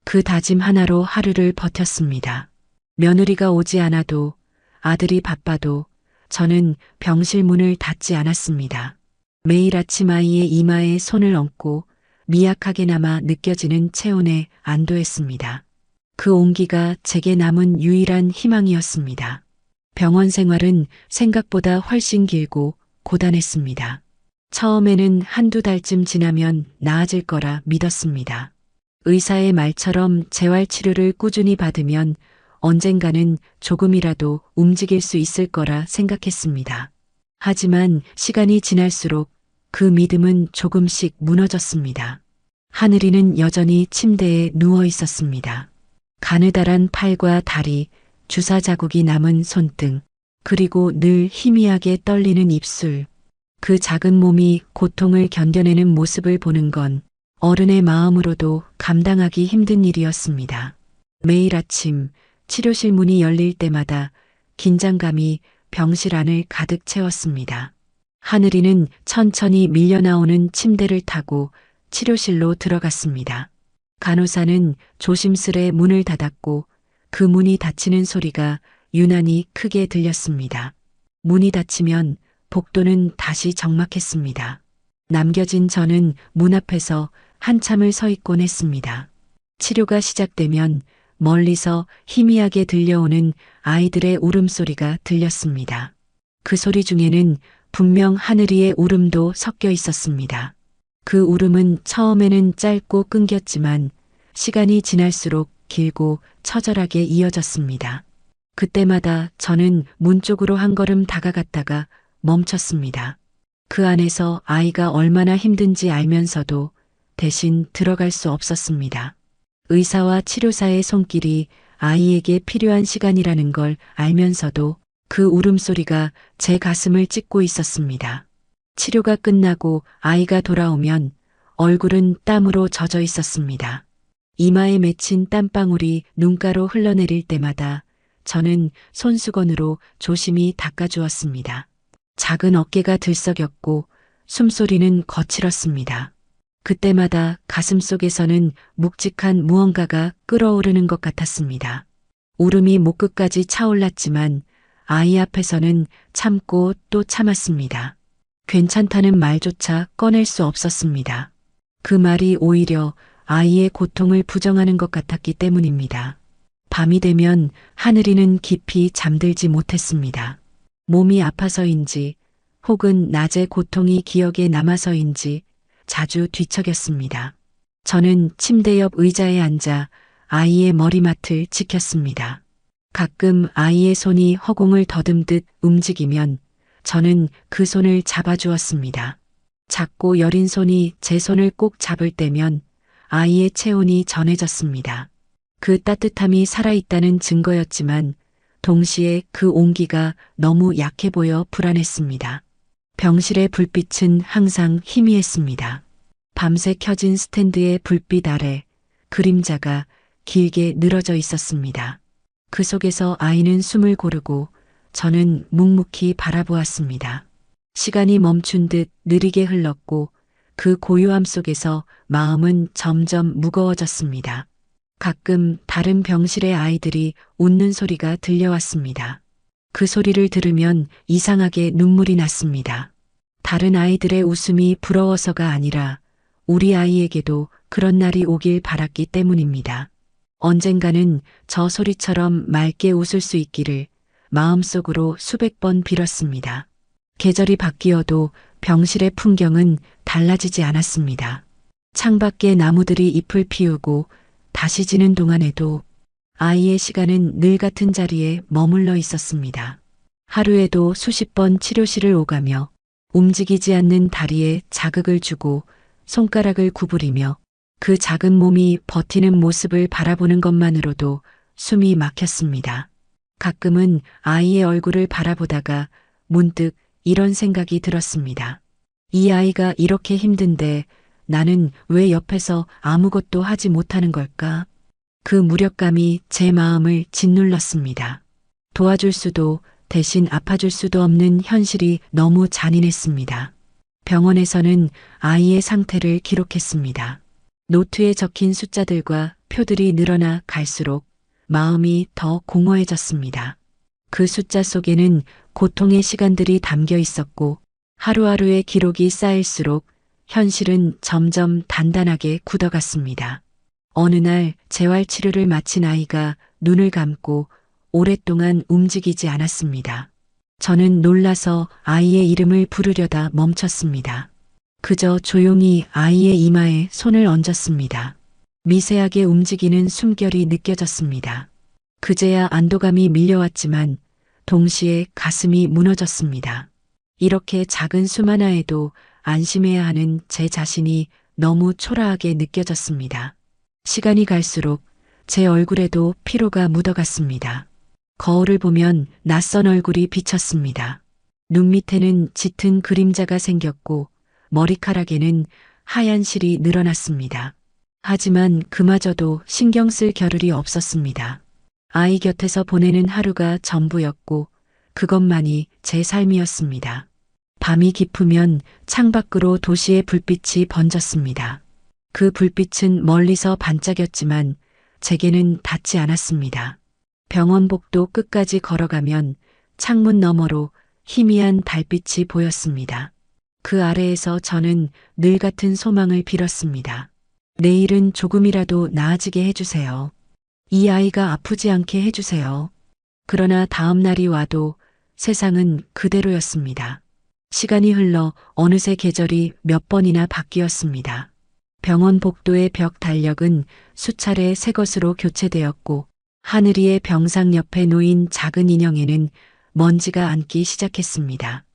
그 다짐 하나로 하루를 버텼습니다. 며느리가 오지 않아도, 아들이 바빠도 저는 병실 문을 닫지 않았습니다. 매일 아침 아이의 이마에 손을 얹고 미약하게나마 느껴지는 체온에 안도했습니다. 그 온기가 제게 남은 유일한 희망이었습니다. 병원 생활은 생각보다 훨씬 길고 고단했습니다. 처음에는 한두 달쯤 지나면 나아질 거라 믿었습니다. 의사의 말처럼 재활치료를 꾸준히 받으면 언젠가는 조금이라도 움직일 수 있을 거라 생각했습니다. 하지만 시간이 지날수록 그 믿음은 조금씩 무너졌습니다. 하늘이는 여전히 침대에 누워 있었습니다. 가느다란 팔과 다리, 주사 자국이 남은 손등, 그리고 늘 희미하게 떨리는 입술. 그 작은 몸이 고통을 견뎌내는 모습을 보는 건 어른의 마음으로도 감당하기 힘든 일이었습니다. 매일 아침 치료실 문이 열릴 때마다 긴장감이 병실 안을 가득 채웠습니다. 하늘이는 천천히 밀려나오는 침대를 타고 치료실로 들어갔습니다. 간호사는 조심스레 문을 닫았고 그 문이 닫히는 소리가 유난히 크게 들렸습니다. 문이 닫히면 복도는 다시 적막했습니다. 남겨진 저는 문 앞에서 한참을 서 있곤 했습니다. 치료가 시작되면 멀리서 희미하게 들려오는 아이들의 울음소리가 들렸습니다. 그 소리 중에는 분명 하늘이의 울음도 섞여 있었습니다. 그 울음은 처음에는 짧고 끊겼지만 시간이 지날수록 길고 처절하게 이어졌습니다. 그때마다 저는 문 쪽으로 한 걸음 다가갔다가 멈췄습니다. 그 안에서 아이가 얼마나 힘든지 알면서도 대신 들어갈 수 없었습니다. 의사와 치료사의 손길이 아이에게 필요한 시간이라는 걸 알면서도 그 울음소리가 제 가슴을 찢고 있었습니다. 치료가 끝나고 아이가 돌아오면 얼굴은 땀으로 젖어 있었습니다. 이마에 맺힌 땀방울이 눈가로 흘러내릴 때마다 저는 손수건으로 조심히 닦아주었습니다. 작은 어깨가 들썩였고 숨소리는 거칠었습니다. 그때마다 가슴속에서는 묵직한 무언가가 끓어오르는 것 같았습니다. 울음이 목끝까지 차올랐지만 아이 앞에서는 참고 또 참았습니다. 괜찮다는 말조차 꺼낼 수 없었습니다. 그 말이 오히려 아이의 고통을 부정하는 것 같았기 때문입니다. 밤이 되면 하늘이는 깊이 잠들지 못했습니다. 몸이 아파서인지 혹은 낮의 고통이 기억에 남아서인지 자주 뒤척였습니다. 저는 침대 옆 의자에 앉아 아이의 머리맡을 지켰습니다. 가끔 아이의 손이 허공을 더듬듯 움직이면 저는 그 손을 잡아주었습니다. 작고 여린 손이 제 손을 꼭 잡을 때면 아이의 체온이 전해졌습니다. 그 따뜻함이 살아있다는 증거였지만 동시에 그 온기가 너무 약해 보여 불안했습니다. 병실의 불빛은 항상 희미했습니다. 밤새 켜진 스탠드의 불빛 아래 그림자가 길게 늘어져 있었습니다. 그 속에서 아이는 숨을 고르고 저는 묵묵히 바라보았습니다. 시간이 멈춘 듯 느리게 흘렀고 그 고요함 속에서 마음은 점점 무거워졌습니다. 가끔 다른 병실의 아이들이 웃는 소리가 들려왔습니다. 그 소리를 들으면 이상하게 눈물이 났습니다. 다른 아이들의 웃음이 부러워서가 아니라 우리 아이에게도 그런 날이 오길 바랐기 때문입니다. 언젠가는 저 소리처럼 맑게 웃을 수 있기를 마음속으로 수백 번 빌었습니다. 계절이 바뀌어도 병실의 풍경은 달라지지 않았습니다. 창밖에 나무들이 잎을 피우고 다시 지는 동안에도 아이의 시간은 늘 같은 자리에 머물러 있었습니다. 하루에도 수십 번 치료실을 오가며 움직이지 않는 다리에 자극을 주고 손가락을 구부리며 그 작은 몸이 버티는 모습을 바라보는 것만으로도 숨이 막혔습니다. 가끔은 아이의 얼굴을 바라보다가 문득 이런 생각이 들었습니다. 이 아이가 이렇게 힘든데 나는 왜 옆에서 아무것도 하지 못하는 걸까? 그 무력감이 제 마음을 짓눌렀습니다. 도와줄 수도 대신 아파줄 수도 없는 현실이 너무 잔인했습니다. 병원에서는 아이의 상태를 기록했습니다. 노트에 적힌 숫자들과 표들이 늘어나 갈수록 마음이 더 공허해졌습니다. 그 숫자 속에는 고통의 시간들이 담겨 있었고 하루하루의 기록이 쌓일수록 현실은 점점 단단하게 굳어갔습니다. 어느 날 재활 치료를 마친 아이가 눈을 감고 오랫동안 움직이지 않았습니다. 저는 놀라서 아이의 이름을 부르려다 멈췄습니다. 그저 조용히 아이의 이마에 손을 얹었습니다. 미세하게 움직이는 숨결이 느껴졌습니다. 그제야 안도감이 밀려왔지만 동시에 가슴이 무너졌습니다. 이렇게 작은 숨 하나에도 안심해야 하는 제 자신이 너무 초라하게 느껴졌습니다. 시간이 갈수록 제 얼굴에도 피로가 묻어갔습니다. 거울을 보면 낯선 얼굴이 비쳤습니다. 눈 밑에는 짙은 그림자가 생겼고 머리카락에는 하얀 실이 늘어났습니다. 하지만 그마저도 신경 쓸 겨를이 없었습니다. 아이 곁에서 보내는 하루가 전부였고 그것만이 제 삶이었습니다. 밤이 깊으면 창밖으로 도시의 불빛이 번졌습니다. 그 불빛은 멀리서 반짝였지만 제게는 닿지 않았습니다. 병원복도 끝까지 걸어가면 창문 너머로 희미한 달빛이 보였습니다. 그 아래에서 저는 늘 같은 소망을 빌었습니다. 내일은 조금이라도 나아지게 해주세요. 이 아이가 아프지 않게 해주세요. 그러나 다음 날이 와도 세상은 그대로였습니다. 시간이 흘러 어느새 계절이 몇 번이나 바뀌었습니다. 병원 복도의 벽 달력은 수차례 새 것으로 교체되었고 하늘이의 병상 옆에 놓인 작은 인형에는 먼지가 앉기 시작했습니다.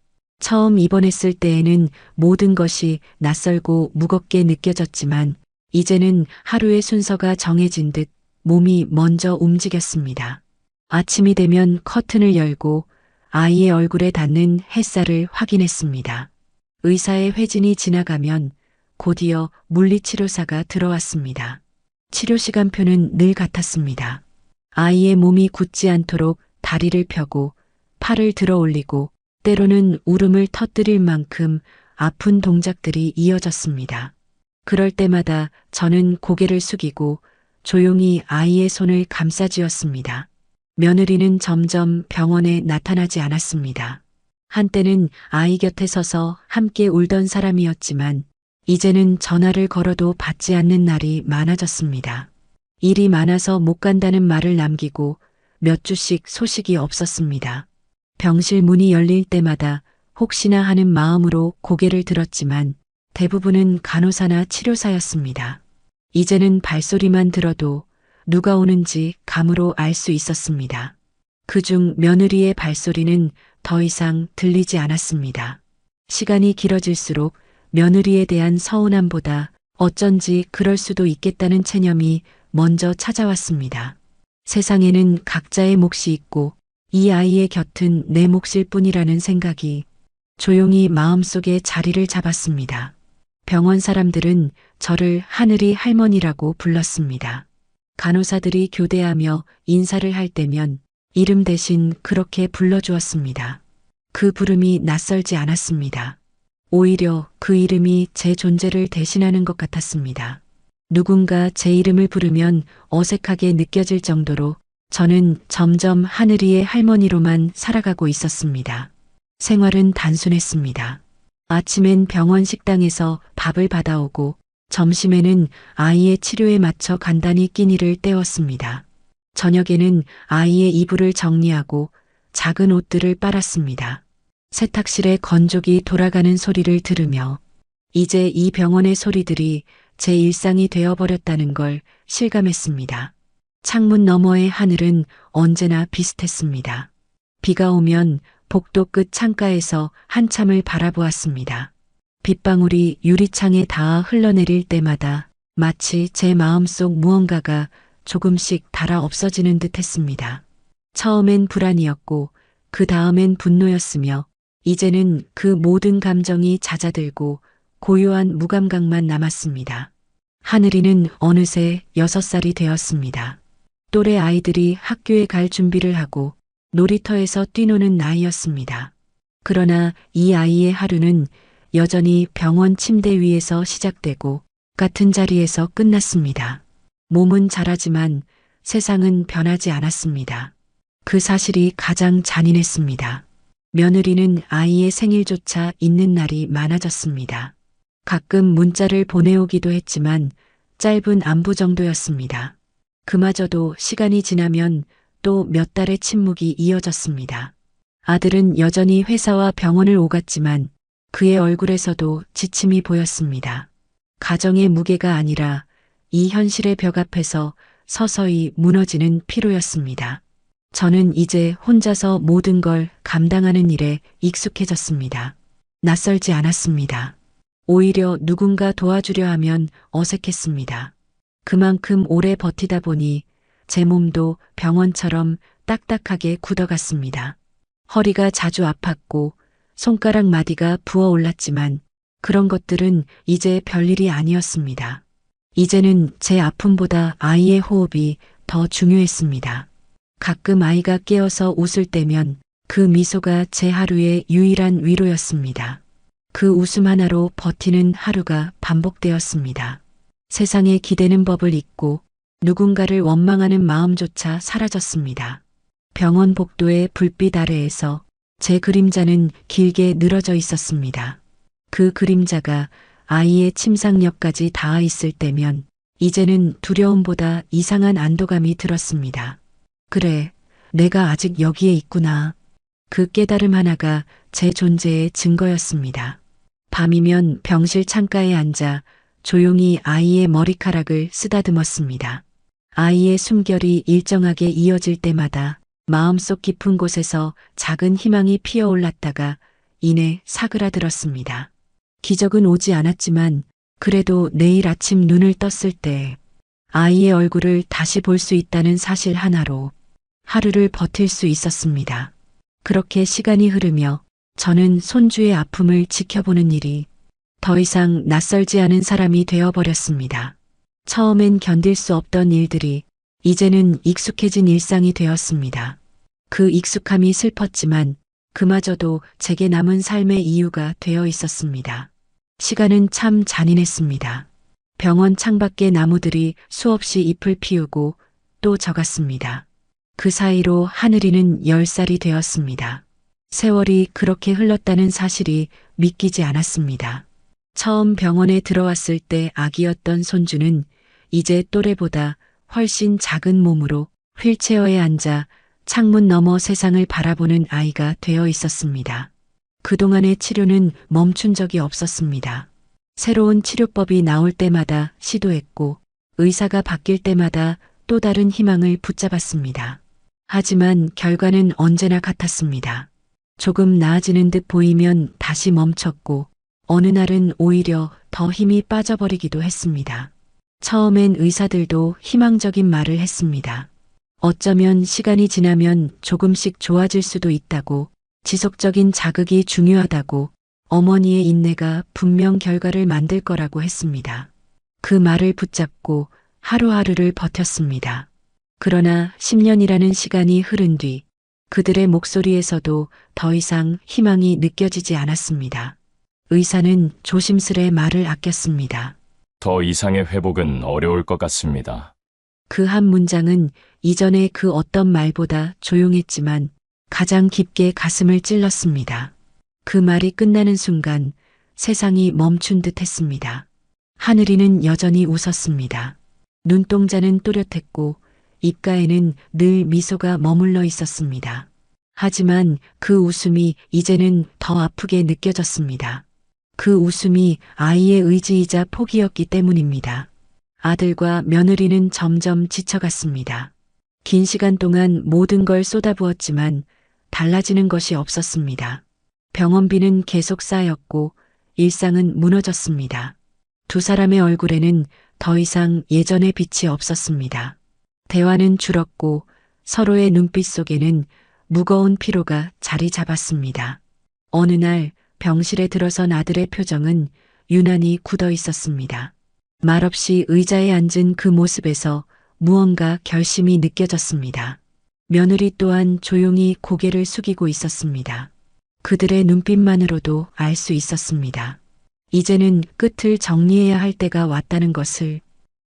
처음 입원했을 때에는 모든 것이 낯설고 무겁게 느껴졌지만 이제는 하루의 순서가 정해진 듯 몸이 먼저 움직였습니다. 아침이 되면 커튼을 열고 아이의 얼굴에 닿는 햇살을 확인했습니다. 의사의 회진이 지나가면 곧이어 물리치료사가 들어왔습니다. 치료 시간표는 늘 같았습니다. 아이의 몸이 굳지 않도록 다리를 펴고 팔을 들어 올리고 때로는 울음을 터뜨릴 만큼 아픈 동작들이 이어졌습니다. 그럴 때마다 저는 고개를 숙이고 조용히 아이의 손을 감싸쥐었습니다. 며느리는 점점 병원에 나타나지 않았습니다. 한때는 아이 곁에 서서 함께 울던 사람이었지만 이제는 전화를 걸어도 받지 않는 날이 많아졌습니다. 일이 많아서 못 간다는 말을 남기고 몇 주씩 소식이 없었습니다. 병실 문이 열릴 때마다 혹시나 하는 마음으로 고개를 들었지만 대부분은 간호사나 치료사였습니다. 이제는 발소리만 들어도 누가 오는지 감으로 알 수 있었습니다. 그중 며느리의 발소리는 더 이상 들리지 않았습니다. 시간이 길어질수록 며느리에 대한 서운함보다 어쩐지 그럴 수도 있겠다는 체념이 먼저 찾아왔습니다. 세상에는 각자의 몫이 있고 이 아이의 곁은 내 몫일 뿐이라는 생각이 조용히 마음속에 자리를 잡았습니다. 병원 사람들은 저를 하늘이 할머니라고 불렀습니다. 간호사들이 교대하며 인사를 할 때면 이름 대신 그렇게 불러주었습니다. 그 부름이 낯설지 않았습니다. 오히려 그 이름이 제 존재를 대신하는 것 같았습니다. 누군가 제 이름을 부르면 어색하게 느껴질 정도로 저는 점점 하늘이의 할머니로만 살아가고 있었습니다. 생활은 단순했습니다. 아침엔 병원 식당에서 밥을 받아오고 점심에는 아이의 치료에 맞춰 간단히 끼니를 때웠습니다. 저녁에는 아이의 이불을 정리하고 작은 옷들을 빨았습니다. 세탁실에 건조기 돌아가는 소리를 들으며 이제 이 병원의 소리들이 제 일상이 되어버렸다는 걸 실감했습니다. 창문 너머의 하늘은 언제나 비슷했습니다. 비가 오면 복도 끝 창가에서 한참을 바라보았습니다. 빗방울이 유리창에 닿아 흘러내릴 때마다 마치 제 마음속 무언가가 조금씩 닳아 없어지는 듯 했습니다. 처음엔 불안이었고 그 다음엔 분노였으며 이제는 그 모든 감정이 잦아들고 고요한 무감각만 남았습니다. 하늘이는 어느새 6살이 되었습니다. 또래 아이들이 학교에 갈 준비를 하고 놀이터에서 뛰노는 나이였습니다. 그러나 이 아이의 하루는 여전히 병원 침대 위에서 시작되고 같은 자리에서 끝났습니다. 몸은 자라지만 세상은 변하지 않았습니다. 그 사실이 가장 잔인했습니다. 며느리는 아이의 생일조차 있는 날이 많아졌습니다. 가끔 문자를 보내오기도 했지만 짧은 안부 정도였습니다. 그마저도 시간이 지나면 또 몇 달의 침묵이 이어졌습니다. 아들은 여전히 회사와 병원을 오갔지만 그의 얼굴에서도 지침이 보였습니다. 가정의 무게가 아니라 이 현실의 벽 앞에서 서서히 무너지는 피로였습니다. 저는 이제 혼자서 모든 걸 감당하는 일에 익숙해졌습니다. 낯설지 않았습니다. 오히려 누군가 도와주려 하면 어색했습니다. 그만큼 오래 버티다 보니 제 몸도 병원처럼 딱딱하게 굳어갔습니다. 허리가 자주 아팠고 손가락 마디가 부어올랐지만 그런 것들은 이제 별일이 아니었습니다. 이제는 제 아픔보다 아이의 호흡이 더 중요했습니다. 가끔 아이가 깨어서 웃을 때면 그 미소가 제 하루의 유일한 위로였습니다. 그 웃음 하나로 버티는 하루가 반복되었습니다. 세상에 기대는 법을 잊고 누군가를 원망하는 마음조차 사라졌습니다. 병원 복도의 불빛 아래에서 제 그림자는 길게 늘어져 있었습니다. 그 그림자가 아이의 침상력까지 닿아 있을 때면 이제는 두려움보다 이상한 안도감이 들었습니다. 그래, 내가 아직 여기에 있구나. 그 깨달음 하나가 제 존재의 증거였습니다. 밤이면 병실 창가에 앉아 조용히 아이의 머리카락을 쓰다듬었습니다. 아이의 숨결이 일정하게 이어질 때마다 마음속 깊은 곳에서 작은 희망이 피어올랐다가 이내 사그라들었습니다. 기적은 오지 않았지만 그래도 내일 아침 눈을 떴을 때 아이의 얼굴을 다시 볼 수 있다는 사실 하나로 하루를 버틸 수 있었습니다. 그렇게 시간이 흐르며 저는 손주의 아픔을 지켜보는 일이 더 이상 낯설지 않은 사람이 되어버렸습니다. 처음엔 견딜 수 없던 일들이 이제는 익숙해진 일상이 되었습니다. 그 익숙함이 슬펐지만 그마저도 제게 남은 삶의 이유가 되어 있었습니다. 시간은 참 잔인했습니다. 병원 창밖에 나무들이 수없이 잎을 피우고 또 져갔습니다. 그 사이로 하늘이는 10살이 되었습니다. 세월이 그렇게 흘렀다는 사실이 믿기지 않았습니다. 처음 병원에 들어왔을 때 아기였던 손주는 이제 또래보다 훨씬 작은 몸으로 휠체어에 앉아 창문 너머 세상을 바라보는 아이가 되어 있었습니다. 그동안의 치료는 멈춘 적이 없었습니다. 새로운 치료법이 나올 때마다 시도했고 의사가 바뀔 때마다 또 다른 희망을 붙잡았습니다. 하지만 결과는 언제나 같았습니다. 조금 나아지는 듯 보이면 다시 멈췄고 어느 날은 오히려 더 힘이 빠져버리기도 했습니다. 처음엔 의사들도 희망적인 말을 했습니다. 어쩌면 시간이 지나면 조금씩 좋아질 수도 있다고, 지속적인 자극이 중요하다고, 어머니의 인내가 분명 결과를 만들 거라고 했습니다. 그 말을 붙잡고 하루하루를 버텼습니다. 그러나 10년이라는 시간이 흐른 뒤 그들의 목소리에서도 더 이상 희망이 느껴지지 않았습니다. 의사는 조심스레 말을 아꼈습니다. 더 이상의 회복은 어려울 것 같습니다. 그 한 문장은 이전의 그 어떤 말보다 조용했지만 가장 깊게 가슴을 찔렀습니다. 그 말이 끝나는 순간 세상이 멈춘 듯 했습니다. 하늘이는 여전히 웃었습니다. 눈동자는 또렷했고 입가에는 늘 미소가 머물러 있었습니다. 하지만 그 웃음이 이제는 더 아프게 느껴졌습니다. 그 웃음이 아이의 의지이자 포기였기 때문입니다. 아들과 며느리는 점점 지쳐갔습니다. 긴 시간 동안 모든 걸 쏟아부었지만 달라지는 것이 없었습니다. 병원비는 계속 쌓였고 일상은 무너졌습니다. 두 사람의 얼굴에는 더 이상 예전의 빛이 없었습니다. 대화는 줄었고 서로의 눈빛 속에는 무거운 피로가 자리 잡았습니다. 어느 날 병실에 들어선 아들의 표정은 유난히 굳어 있었습니다. 말없이 의자에 앉은 그 모습에서 무언가 결심이 느껴졌습니다. 며느리 또한 조용히 고개를 숙이고 있었습니다. 그들의 눈빛만으로도 알 수 있었습니다. 이제는 끝을 정리해야 할 때가 왔다는 것을.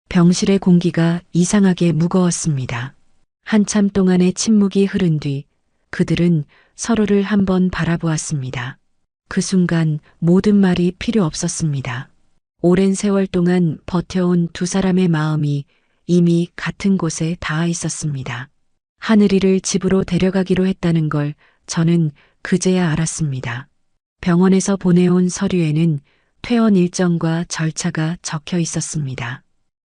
병실의 공기가 이상하게 무거웠습니다. 한참 동안의 침묵이 흐른 뒤 그들은 서로를 한번 바라보았습니다. 그 순간 모든 말이 필요 없었습니다. 오랜 세월 동안 버텨온 두 사람의 마음이 이미 같은 곳에 닿아 있었습니다. 하늘이를 집으로 데려가기로 했다는 걸 저는 그제야 알았습니다. 병원에서 보내온 서류에는 퇴원 일정과 절차가 적혀 있었습니다.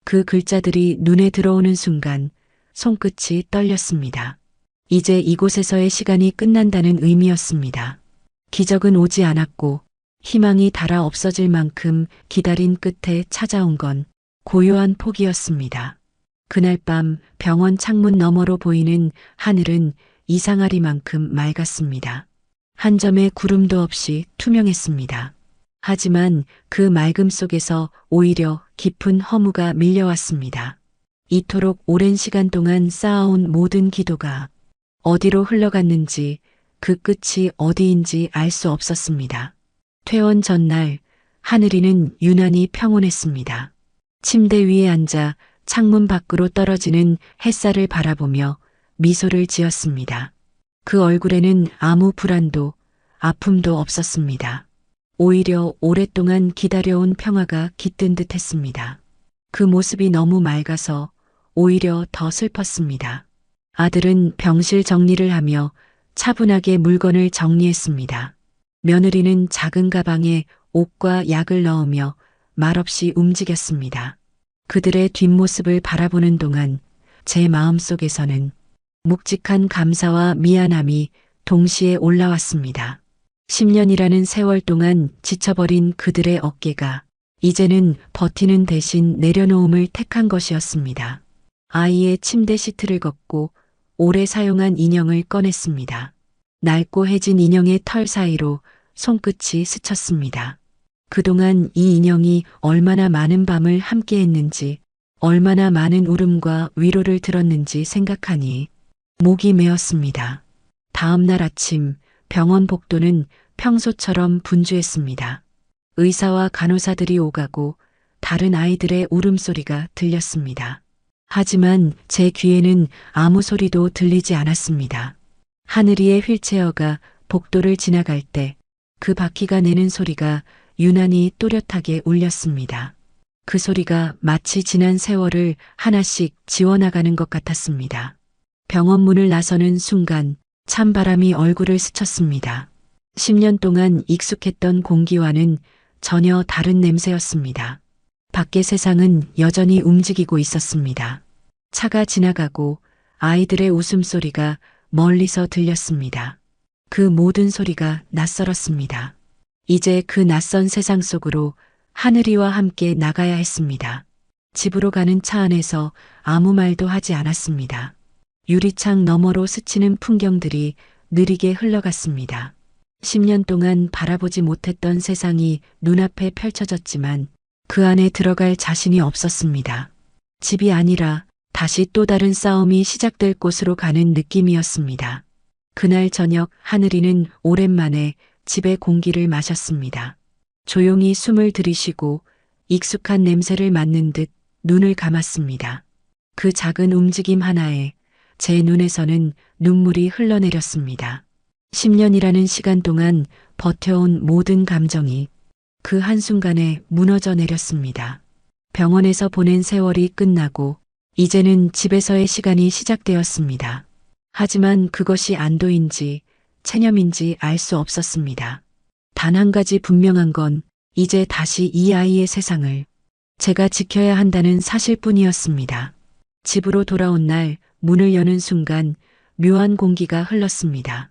그 글자들이 눈에 들어오는 순간 손끝이 떨렸습니다. 이제 이곳에서의 시간이 끝난다는 의미였습니다. 기적은 오지 않았고 희망이 닳아 없어질 만큼 기다린 끝에 찾아온 건 고요한 포기였습니다. 그날 밤 병원 창문 너머로 보이는 하늘은 이상하리만큼 맑았습니다. 한 점의 구름도 없이 투명했습니다. 하지만 그 맑음 속에서 오히려 깊은 허무가 밀려왔습니다. 이토록 오랜 시간 동안 쌓아온 모든 기도가 어디로 흘러갔는지 그 끝이 어디인지 알 수 없었습니다. 퇴원 전날 하늘이는 유난히 평온했습니다. 침대 위에 앉아 창문 밖으로 떨어지는 햇살을 바라보며 미소를 지었습니다. 그 얼굴에는 아무 불안도 아픔도 없었습니다. 오히려 오랫동안 기다려온 평화가 깃든 듯 했습니다. 그 모습이 너무 맑아서 오히려 더 슬펐습니다. 아들은 병실 정리를 하며 차분하게 물건을 정리했습니다. 며느리는 작은 가방에 옷과 약을 넣으며 말없이 움직였습니다. 그들의 뒷모습을 바라보는 동안 제 마음속에서는 묵직한 감사와 미안함이 동시에 올라왔습니다. 10년이라는 세월 동안 지쳐버린 그들의 어깨가 이제는 버티는 대신 내려놓음을 택한 것이었습니다. 아이의 침대 시트를 걷고 오래 사용한 인형을 꺼냈습니다. 낡고 해진 인형의 털 사이로 손끝이 스쳤습니다. 그동안 이 인형이 얼마나 많은 밤을 함께했는지, 얼마나 많은 울음과 위로를 들었는지 생각하니 목이 메었습니다. 다음 날 아침 병원 복도는 평소처럼 분주했습니다. 의사와 간호사들이 오가고 다른 아이들의 울음소리가 들렸습니다. 하지만 제 귀에는 아무 소리도 들리지 않았습니다. 하늘이의 휠체어가 복도를 지나갈 때 그 바퀴가 내는 소리가 유난히 또렷하게 울렸습니다. 그 소리가 마치 지난 세월을 하나씩 지워나가는 것 같았습니다. 병원 문을 나서는 순간 찬바람이 얼굴을 스쳤습니다. 10년 동안 익숙했던 공기와는 전혀 다른 냄새였습니다. 밖의 세상은 여전히 움직이고 있었습니다. 차가 지나가고 아이들의 웃음소리가 멀리서 들렸습니다. 그 모든 소리가 낯설었습니다. 이제 그 낯선 세상 속으로 하늘이와 함께 나가야 했습니다. 집으로 가는 차 안에서 아무 말도 하지 않았습니다. 유리창 너머로 스치는 풍경들이 느리게 흘러갔습니다. 10년 동안 바라보지 못했던 세상이 눈앞에 펼쳐졌지만 그 안에 들어갈 자신이 없었습니다. 집이 아니라 다시 또 다른 싸움이 시작될 곳으로 가는 느낌이었습니다. 그날 저녁 하늘이는 오랜만에 집의 공기를 마셨습니다. 조용히 숨을 들이쉬고 익숙한 냄새를 맡는 듯 눈을 감았습니다. 그 작은 움직임 하나에 제 눈에서는 눈물이 흘러내렸습니다. 10년이라는 시간 동안 버텨온 모든 감정이 그 한순간에 무너져 내렸습니다. 병원에서 보낸 세월이 끝나고 이제는 집에서의 시간이 시작되었습니다. 하지만 그것이 안도인지 체념인지 알 수 없었습니다. 단 한 가지 분명한 건 이제 다시 이 아이의 세상을 제가 지켜야 한다는 사실뿐이었습니다. 집으로 돌아온 날 문을 여는 순간 묘한 공기가 흘렀습니다.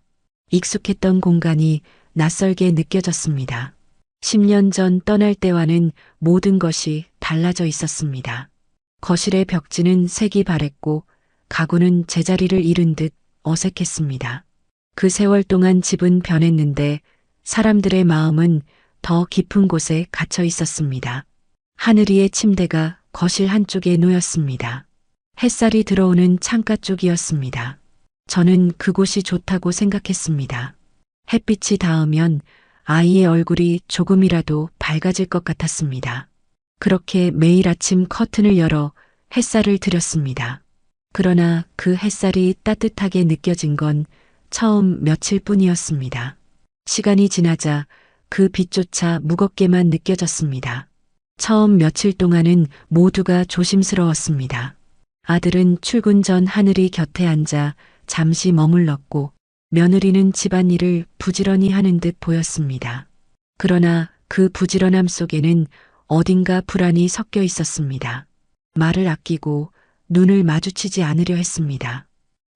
익숙했던 공간이 낯설게 느껴졌습니다. 10년 전 떠날 때와는 모든 것이 달라져 있었습니다. 거실의 벽지는 색이 바랬고 가구는 제자리를 잃은 듯 어색했습니다. 그 세월 동안 집은 변했는데 사람들의 마음은 더 깊은 곳에 갇혀 있었습니다. 하늘이의 침대가 거실 한쪽에 놓였습니다. 햇살이 들어오는 창가 쪽이었습니다. 저는 그곳이 좋다고 생각했습니다. 햇빛이 닿으면 아이의 얼굴이 조금이라도 밝아질 것 같았습니다. 그렇게 매일 아침 커튼을 열어 햇살을 들였습니다. 그러나 그 햇살이 따뜻하게 느껴진 건 처음 며칠뿐이었습니다. 시간이 지나자 그 빛조차 무겁게만 느껴졌습니다. 처음 며칠 동안은 모두가 조심스러웠습니다. 아들은 출근 전 하늘이 곁에 앉아 잠시 머물렀고 며느리는 집안일을 부지런히 하는 듯 보였습니다. 그러나 그 부지런함 속에는 어딘가 불안이 섞여 있었습니다. 말을 아끼고 눈을 마주치지 않으려 했습니다.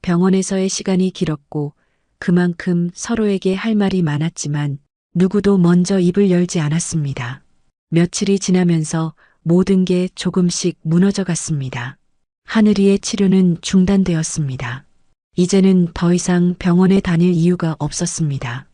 병원에서의 시간이 길었고 그만큼 서로에게 할 말이 많았지만 누구도 먼저 입을 열지 않았습니다. 며칠이 지나면서 모든 게 조금씩 무너져 갔습니다. 하늘이의 치료는 중단되었습니다. 이제는 더 이상 병원에 다닐 이유가 없었습니다.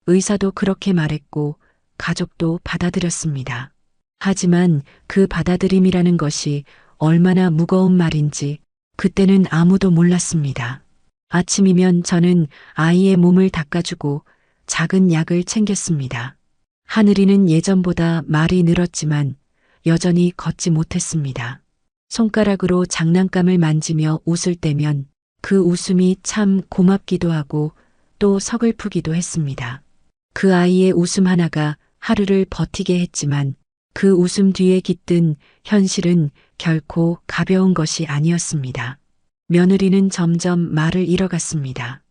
의사도 그렇게 말했고 가족도 받아들였습니다. 하지만 그 받아들임이라는 것이 얼마나 무거운 말인지 그때는 아무도 몰랐습니다. 아침이면 저는 아이의 몸을 닦아주고 작은 약을 챙겼습니다. 하늘이는 예전보다 말이 늘었지만 여전히 걷지 못했습니다. 손가락으로 장난감을 만지며 웃을 때면 그 웃음이 참 고맙기도 하고 또 서글프기도 했습니다. 그 아이의 웃음 하나가 하루를 버티게 했지만 그 웃음 뒤에 깃든 현실은 결코 가벼운 것이 아니었습니다. 며느리는 점점 말을 잃어갔습니다.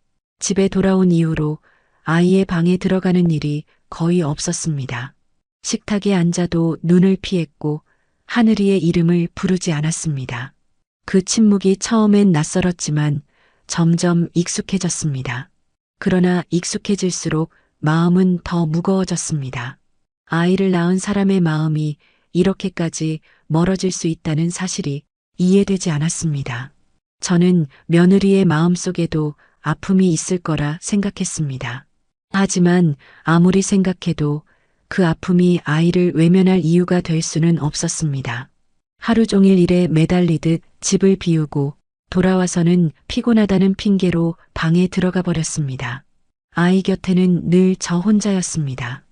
집에 돌아온 이후로 아이의 방에 들어가는 일이 거의 없었습니다. 식탁에 앉아도 눈을 피했고 하늘이의 이름을 부르지 않았습니다. 그 침묵이 처음엔 낯설었지만 점점 익숙해졌습니다. 그러나 익숙해질수록 마음은 더 무거워졌습니다. 아이를 낳은 사람의 마음이 이렇게까지 멀어질 수 있다는 사실이 이해되지 않았습니다. 저는 며느리의 마음속에도 아픔이 있을 거라 생각했습니다. 하지만 아무리 생각해도 그 아픔이 아이를 외면할 이유가 될 수는 없었습니다. 하루 종일 일에 매달리듯 집을 비우고 돌아와서는 피곤하다는 핑계로 방에 들어가 버렸습니다. 아이 곁에는 늘 저 혼자였습니다.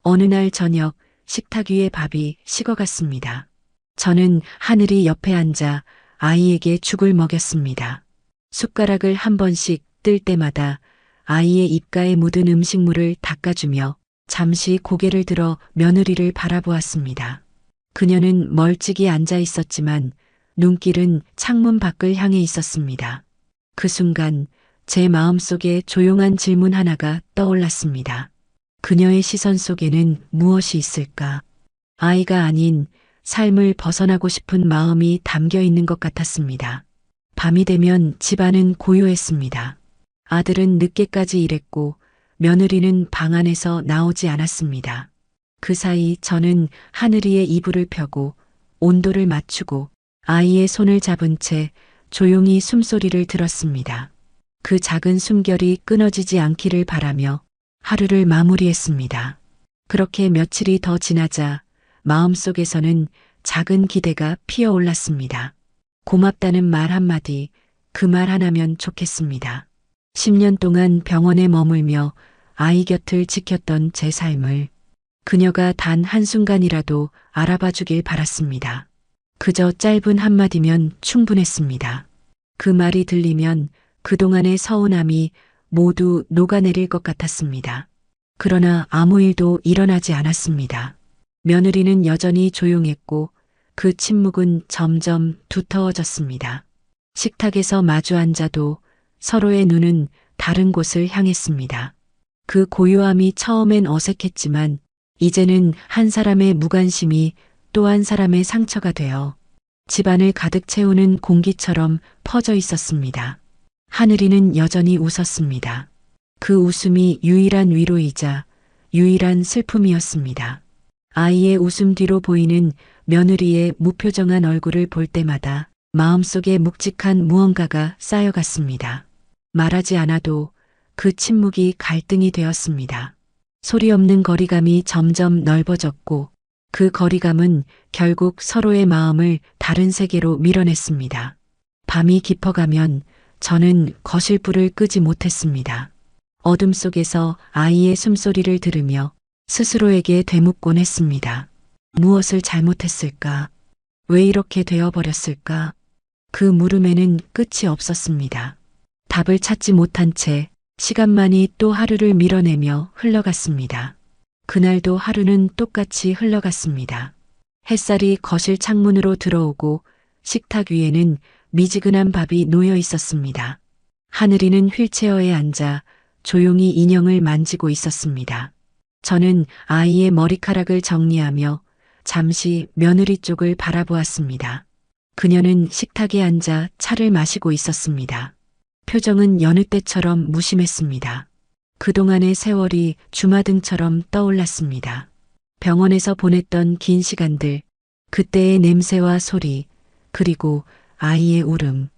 어느 날 저녁 식탁 위에 밥이 식어갔습니다. 저는 하늘이 옆에 앉아 아이에게 죽을 먹였습니다. 숟가락을 한 번씩 뜰 때마다 아이의 입가에 묻은 음식물을 닦아주며 잠시 고개를 들어 며느리를 바라보았습니다. 그녀는 멀찍이 앉아 있었지만 눈길은 창문 밖을 향해 있었습니다. 그 순간 제 마음속에 조용한 질문 하나가 떠올랐습니다. 그녀의 시선 속에는 무엇이 있을까? 아이가 아닌 삶을 벗어나고 싶은 마음이 담겨 있는 것 같았습니다. 밤이 되면 집안은 고요했습니다. 아들은 늦게까지 일했고 며느리는 방 안에서 나오지 않았습니다. 그 사이 저는 하늘이의 이불을 펴고 온도를 맞추고 아이의 손을 잡은 채 조용히 숨소리를 들었습니다. 그 작은 숨결이 끊어지지 않기를 바라며 하루를 마무리했습니다. 그렇게 며칠이 더 지나자 마음속에서는 작은 기대가 피어올랐습니다. 고맙다는 말 한마디, 그 말 하나면 좋겠습니다. 10년 동안 병원에 머물며 아이 곁을 지켰던 제 삶을 그녀가 단 한순간이라도 알아봐 주길 바랐습니다. 그저 짧은 한마디면 충분했습니다. 그 말이 들리면 그동안의 서운함이 모두 녹아내릴 것 같았습니다. 그러나 아무 일도 일어나지 않았습니다. 며느리는 여전히 조용했고 그 침묵은 점점 두터워졌습니다. 식탁에서 마주 앉아도 서로의 눈은 다른 곳을 향했습니다. 그 고요함이 처음엔 어색했지만 이제는 한 사람의 무관심이 또 한 사람의 상처가 되어 집안을 가득 채우는 공기처럼 퍼져 있었습니다. 하늘이는 여전히 웃었습니다. 그 웃음이 유일한 위로이자 유일한 슬픔이었습니다. 아이의 웃음 뒤로 보이는 며느리의 무표정한 얼굴을 볼 때마다 마음속에 묵직한 무언가가 쌓여갔습니다. 말하지 않아도 그 침묵이 갈등이 되었습니다. 소리 없는 거리감이 점점 넓어졌고 그 거리감은 결국 서로의 마음을 다른 세계로 밀어냈습니다. 밤이 깊어가면 저는 거실 불을 끄지 못했습니다. 어둠 속에서 아이의 숨소리를 들으며 스스로에게 되묻곤 했습니다. 무엇을 잘못했을까? 왜 이렇게 되어버렸을까? 그 물음에는 끝이 없었습니다. 답을 찾지 못한 채 시간만이 또 하루를 밀어내며 흘러갔습니다. 그날도 하루는 똑같이 흘러갔습니다. 햇살이 거실 창문으로 들어오고 식탁 위에는 미지근한 밥이 놓여 있었습니다. 하늘이는 휠체어에 앉아 조용히 인형을 만지고 있었습니다. 저는 아이의 머리카락을 정리하며 잠시 며느리 쪽을 바라보았습니다. 그녀는 식탁에 앉아 차를 마시고 있었습니다. 표정은 여느 때처럼 무심했습니다. 그동안의 세월이 주마등처럼 떠올랐습니다. 병원에서 보냈던 긴 시간들, 그때의 냄새와 소리, 그리고 아이의 울음.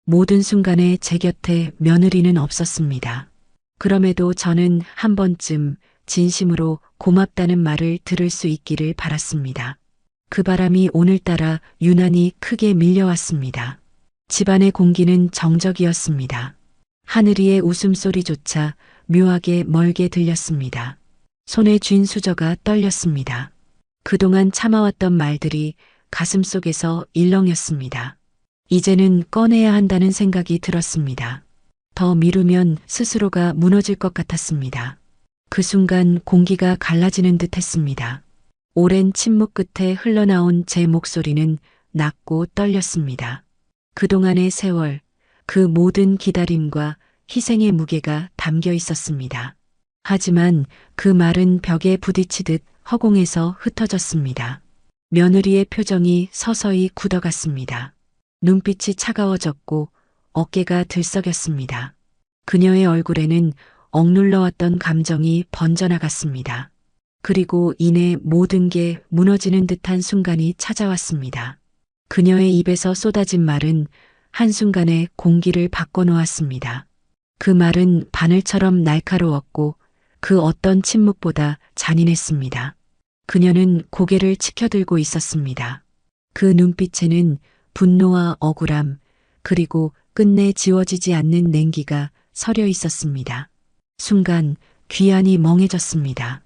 모든 순간에 제 곁에 며느리는 없었습니다. 그럼에도 저는 한 번쯤 진심으로 고맙다는 말을 들을 수 있기를 바랐습니다. 그 바람이 오늘따라 유난히 크게 밀려왔습니다. 집안의 공기는 정적이었습니다. 하늘이의 웃음소리조차 묘하게 멀게 들렸습니다. 손에 쥔 수저가 떨렸습니다. 그동안 참아왔던 말들이 가슴속에서 일렁였습니다. 이제는 꺼내야 한다는 생각이 들었습니다. 더 미루면 스스로가 무너질 것 같았습니다. 그 순간 공기가 갈라지는 듯 했습니다. 오랜 침묵 끝에 흘러나온 제 목소리는 낮고 떨렸습니다. 그동안의 세월, 그 모든 기다림과 희생의 무게가 담겨 있었습니다. 하지만 그 말은 벽에 부딪히듯 허공에서 흩어졌습니다. 며느리의 표정이 서서히 굳어갔습니다. 눈빛이 차가워졌고 어깨가 들썩였습니다. 그녀의 얼굴에는 억눌러왔던 감정이 번져나갔습니다. 그리고 이내 모든 게 무너지는 듯한 순간이 찾아왔습니다. 그녀의 입에서 쏟아진 말은 한순간에 공기를 바꿔놓았습니다. 그 말은 바늘처럼 날카로웠고 그 어떤 침묵보다 잔인했습니다. 그녀는 고개를 치켜들고 있었습니다. 그 눈빛에는 분노와 억울함, 그리고 끝내 지워지지 않는 냉기가 서려 있었습니다. 순간 귀안이 멍해졌습니다.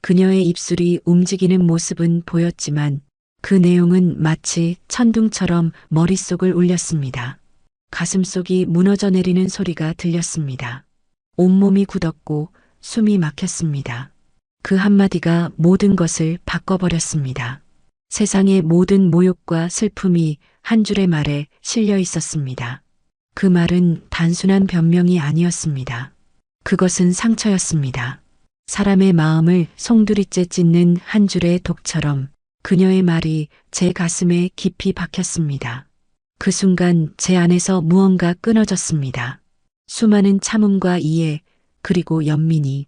그녀의 입술이 움직이는 모습은 보였지만 그 내용은 마치 천둥처럼 머릿속을 울렸습니다. 가슴속이 무너져 내리는 소리가 들렸습니다. 온몸이 굳었고 숨이 막혔습니다. 그 한마디가 모든 것을 바꿔버렸습니다. 세상의 모든 모욕과 슬픔이 한 줄의 말에 실려 있었습니다. 그 말은 단순한 변명이 아니었습니다. 그것은 상처였습니다. 사람의 마음을 송두리째 찢는 한 줄의 독처럼 그녀의 말이 제 가슴에 깊이 박혔습니다. 그 순간 제 안에서 무언가 끊어졌습니다. 수많은 참음과 이해, 그리고 연민이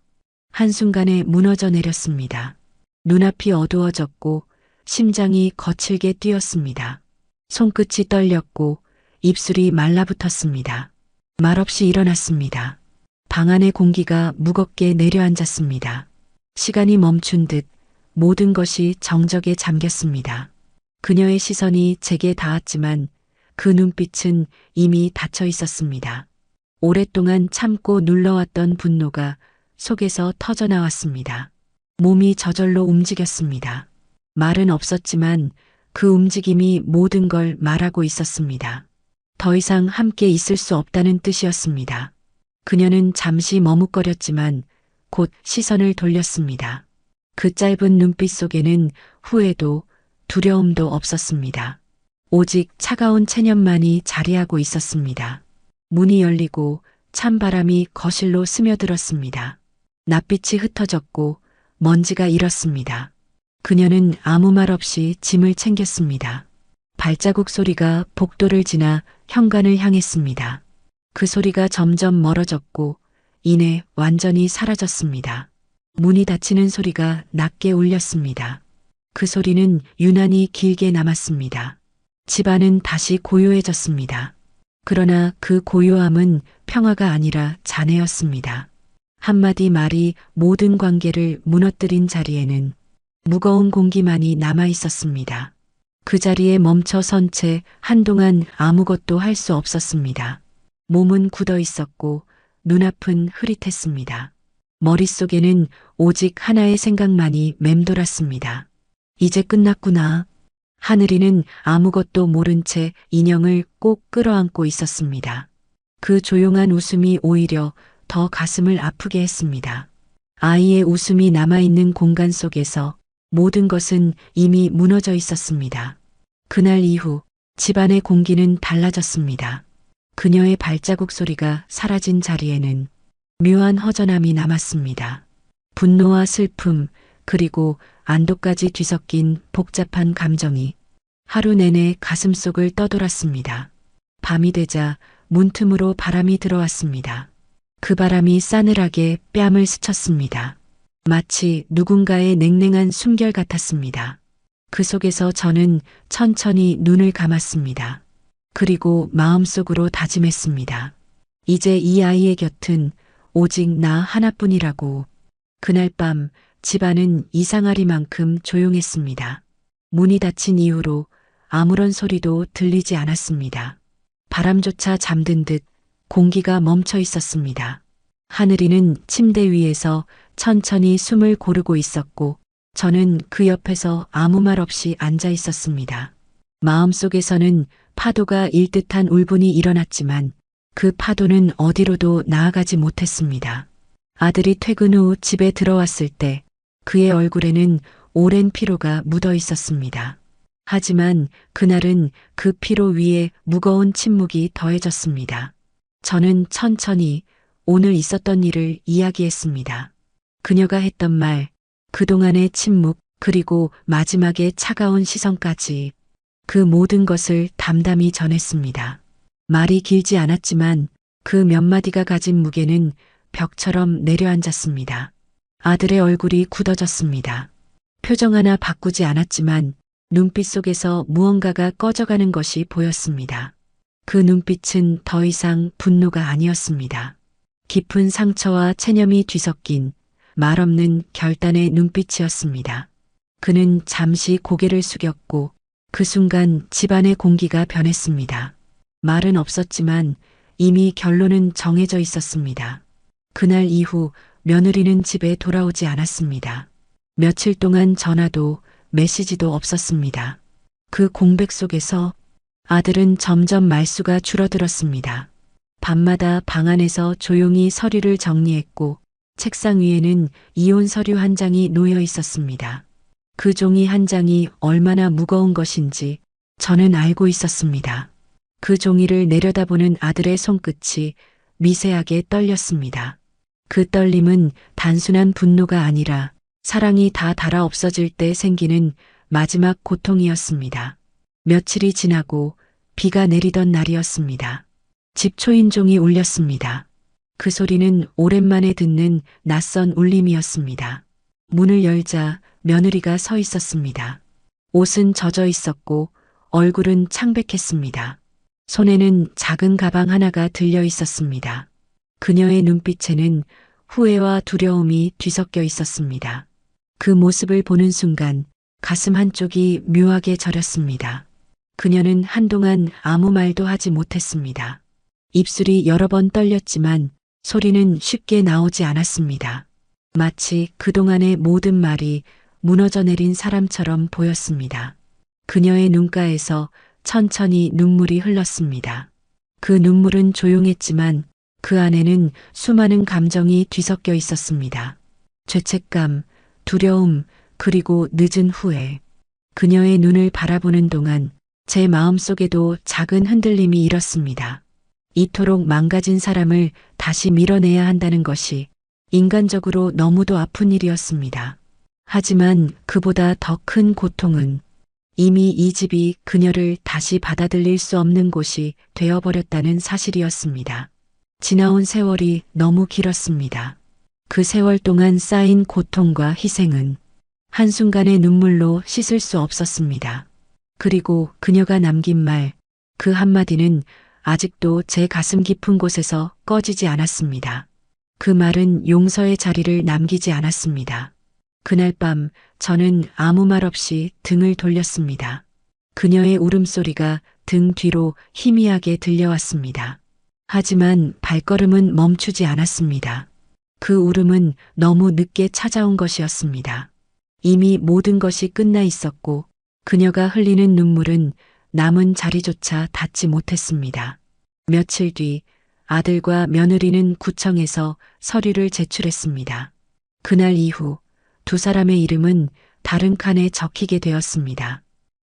한순간에 무너져 내렸습니다. 눈앞이 어두워졌고 심장이 거칠게 뛰었습니다. 손끝이 떨렸고 입술이 말라붙었습니다. 말없이 일어났습니다. 방 안의 공기가 무겁게 내려앉았습니다. 시간이 멈춘 듯 모든 것이 정적에 잠겼습니다. 그녀의 시선이 제게 닿았지만 그 눈빛은 이미 닫혀 있었습니다. 오랫동안 참고 눌러왔던 분노가 속에서 터져나왔습니다. 몸이 저절로 움직였습니다. 말은 없었지만 그 움직임이 모든 걸 말하고 있었습니다. 더 이상 함께 있을 수 없다는 뜻이었습니다. 그녀는 잠시 머뭇거렸지만 곧 시선을 돌렸습니다. 그 짧은 눈빛 속에는 후회도 두려움도 없었습니다. 오직 차가운 체념만이 자리하고 있었습니다. 문이 열리고 찬바람이 거실로 스며들었습니다. 낯빛이 흩어졌고 먼지가 일었습니다. 그녀는 아무 말 없이 짐을 챙겼습니다. 발자국 소리가 복도를 지나 현관을 향했습니다. 그 소리가 점점 멀어졌고 이내 완전히 사라졌습니다. 문이 닫히는 소리가 낮게 울렸습니다. 그 소리는 유난히 길게 남았습니다. 집안은 다시 고요해졌습니다. 그러나 그 고요함은 평화가 아니라 잔해였습니다. 한마디 말이 모든 관계를 무너뜨린 자리에는 무거운 공기만이 남아 있었습니다. 그 자리에 멈춰 선 채 한동안 아무것도 할 수 없었습니다. 몸은 굳어 있었고 눈앞은 흐릿했습니다. 머릿속에는 오직 하나의 생각만이 맴돌았습니다. 이제 끝났구나. 하늘이는 아무것도 모른 채 인형을 꼭 끌어안고 있었습니다. 그 조용한 웃음이 오히려 더 가슴을 아프게 했습니다. 아이의 웃음이 남아있는 공간 속에서 모든 것은 이미 무너져 있었습니다. 그날 이후 집안의 공기는 달라졌습니다. 그녀의 발자국 소리가 사라진 자리에는 묘한 허전함이 남았습니다. 분노와 슬픔, 그리고 안도까지 뒤섞인 복잡한 감정이 하루 내내 가슴속을 떠돌았습니다. 밤이 되자 문틈으로 바람이 들어왔습니다. 그 바람이 싸늘하게 뺨을 스쳤습니다. 마치 누군가의 냉랭한 숨결 같았습니다. 그 속에서 저는 천천히 눈을 감았습니다. 그리고 마음속으로 다짐했습니다. 이제 이 아이의 곁은 오직 나 하나뿐이라고. 그날 밤 집안은 이상하리만큼 조용했습니다. 문이 닫힌 이후로 아무런 소리도 들리지 않았습니다. 바람조차 잠든 듯 공기가 멈춰 있었습니다. 하늘이는 침대 위에서 천천히 숨을 고르고 있었고 저는 그 옆에서 아무 말 없이 앉아 있었습니다. 마음속에서는 파도가 일 듯한 울분이 일어났지만 그 파도는 어디로도 나아가지 못했습니다. 아들이 퇴근 후 집에 들어왔을 때 그의 얼굴에는 오랜 피로가 묻어 있었습니다. 하지만 그날은 그 피로 위에 무거운 침묵이 더해졌습니다. 저는 천천히 오늘 있었던 일을 이야기했습니다. 그녀가 했던 말, 그동안의 침묵, 그리고 마지막에 차가운 시선까지 그 모든 것을 담담히 전했습니다. 말이 길지 않았지만 그 몇 마디가 가진 무게는 벽처럼 내려앉았습니다. 아들의 얼굴이 굳어졌습니다. 표정 하나 바꾸지 않았지만 눈빛 속에서 무언가가 꺼져가는 것이 보였습니다. 그 눈빛은 더 이상 분노가 아니었습니다. 깊은 상처와 체념이 뒤섞인 말없는 결단의 눈빛이었습니다. 그는 잠시 고개를 숙였고 그 순간 집안의 공기가 변했습니다. 말은 없었지만 이미 결론은 정해져 있었습니다. 그날 이후 며느리는 집에 돌아오지 않았습니다. 며칠 동안 전화도 메시지도 없었습니다. 그 공백 속에서 아들은 점점 말수가 줄어들었습니다. 밤마다 방 안에서 조용히 서류를 정리했고 책상 위에는 이혼 서류 한 장이 놓여 있었습니다. 그 종이 한 장이 얼마나 무거운 것인지 저는 알고 있었습니다. 그 종이를 내려다보는 아들의 손끝이 미세하게 떨렸습니다. 그 떨림은 단순한 분노가 아니라 사랑이 다 닳아 없어질 때 생기는 마지막 고통이었습니다. 며칠이 지나고 비가 내리던 날이었습니다. 집 초인종이 울렸습니다. 그 소리는 오랜만에 듣는 낯선 울림이었습니다. 문을 열자 며느리가 서 있었습니다. 옷은 젖어 있었고 얼굴은 창백했습니다. 손에는 작은 가방 하나가 들려 있었습니다. 그녀의 눈빛에는 후회와 두려움이 뒤섞여 있었습니다. 그 모습을 보는 순간 가슴 한쪽이 묘하게 저렸습니다. 그녀는 한동안 아무 말도 하지 못했습니다. 입술이 여러 번 떨렸지만 소리는 쉽게 나오지 않았습니다. 마치 그동안의 모든 말이 무너져 내린 사람처럼 보였습니다. 그녀의 눈가에서 천천히 눈물이 흘렀습니다. 그 눈물은 조용했지만 그 안에는 수많은 감정이 뒤섞여 있었습니다. 죄책감, 두려움, 그리고 늦은 후회. 그녀의 눈을 바라보는 동안 제 마음속에도 작은 흔들림이 일었습니다. 이토록 망가진 사람을 다시 밀어내야 한다는 것이 인간적으로 너무도 아픈 일이었습니다. 하지만 그보다 더 큰 고통은 이미 이 집이 그녀를 다시 받아들일 수 없는 곳이 되어버렸다는 사실이었습니다. 지나온 세월이 너무 길었습니다. 그 세월 동안 쌓인 고통과 희생은 한순간의 눈물로 씻을 수 없었습니다. 그리고 그녀가 남긴 말, 그 한마디는 아직도 제 가슴 깊은 곳에서 꺼지지 않았습니다. 그 말은 용서의 자리를 남기지 않았습니다. 그날 밤 저는 아무 말 없이 등을 돌렸습니다. 그녀의 울음소리가 등 뒤로 희미하게 들려왔습니다. 하지만 발걸음은 멈추지 않았습니다. 그 울음은 너무 늦게 찾아온 것이었습니다. 이미 모든 것이 끝나 있었고 그녀가 흘리는 눈물은 남은 자리조차 닿지 못했습니다. 며칠 뒤 아들과 며느리는 구청에서 서류를 제출했습니다. 그날 이후 두 사람의 이름은 다른 칸에 적히게 되었습니다.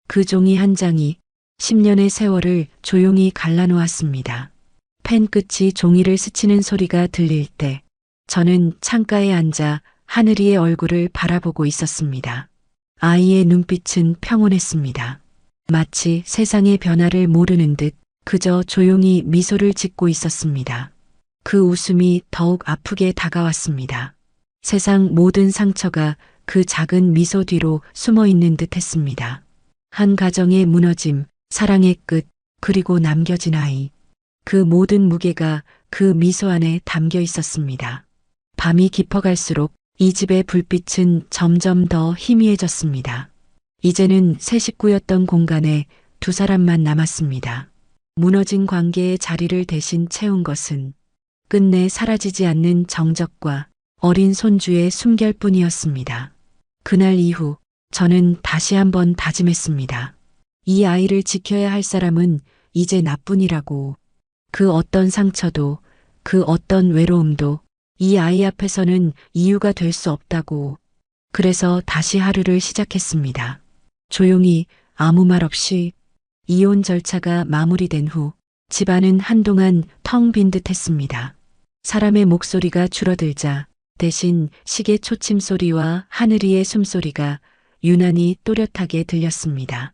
그 종이 한 장이 10년의 세월을 조용히 갈라놓았습니다. 펜 끝이 종이를 스치는 소리가 들릴 때 저는 창가에 앉아 하늘이의 얼굴을 바라보고 있었습니다. 아이의 눈빛은 평온했습니다. 마치 세상의 변화를 모르는 듯 그저 조용히 미소를 짓고 있었습니다. 그 웃음이 더욱 아프게 다가왔습니다. 세상 모든 상처가 그 작은 미소 뒤로 숨어 있는 듯 했습니다. 한 가정의 무너짐, 사랑의 끝, 그리고 남겨진 아이. 그 모든 무게가 그 미소 안에 담겨 있었습니다. 밤이 깊어갈수록 이 집의 불빛은 점점 더 희미해졌습니다. 이제는 새 식구였던 공간에 두 사람만 남았습니다. 무너진 관계의 자리를 대신 채운 것은 끝내 사라지지 않는 정적과 어린 손주의 숨결뿐이었습니다. 그날 이후 저는 다시 한번 다짐했습니다. 이 아이를 지켜야 할 사람은 이제 나뿐이라고. 그 어떤 상처도, 그 어떤 외로움도 이 아이 앞에서는 이유가 될 수 없다고. 그래서 다시 하루를 시작했습니다. 조용히 아무 말 없이. 이혼 절차가 마무리된 후 집안은 한동안 텅 빈 듯 했습니다. 사람의 목소리가 줄어들자 대신 시계 초침 소리와 하늘이의 숨소리가 유난히 또렷하게 들렸습니다.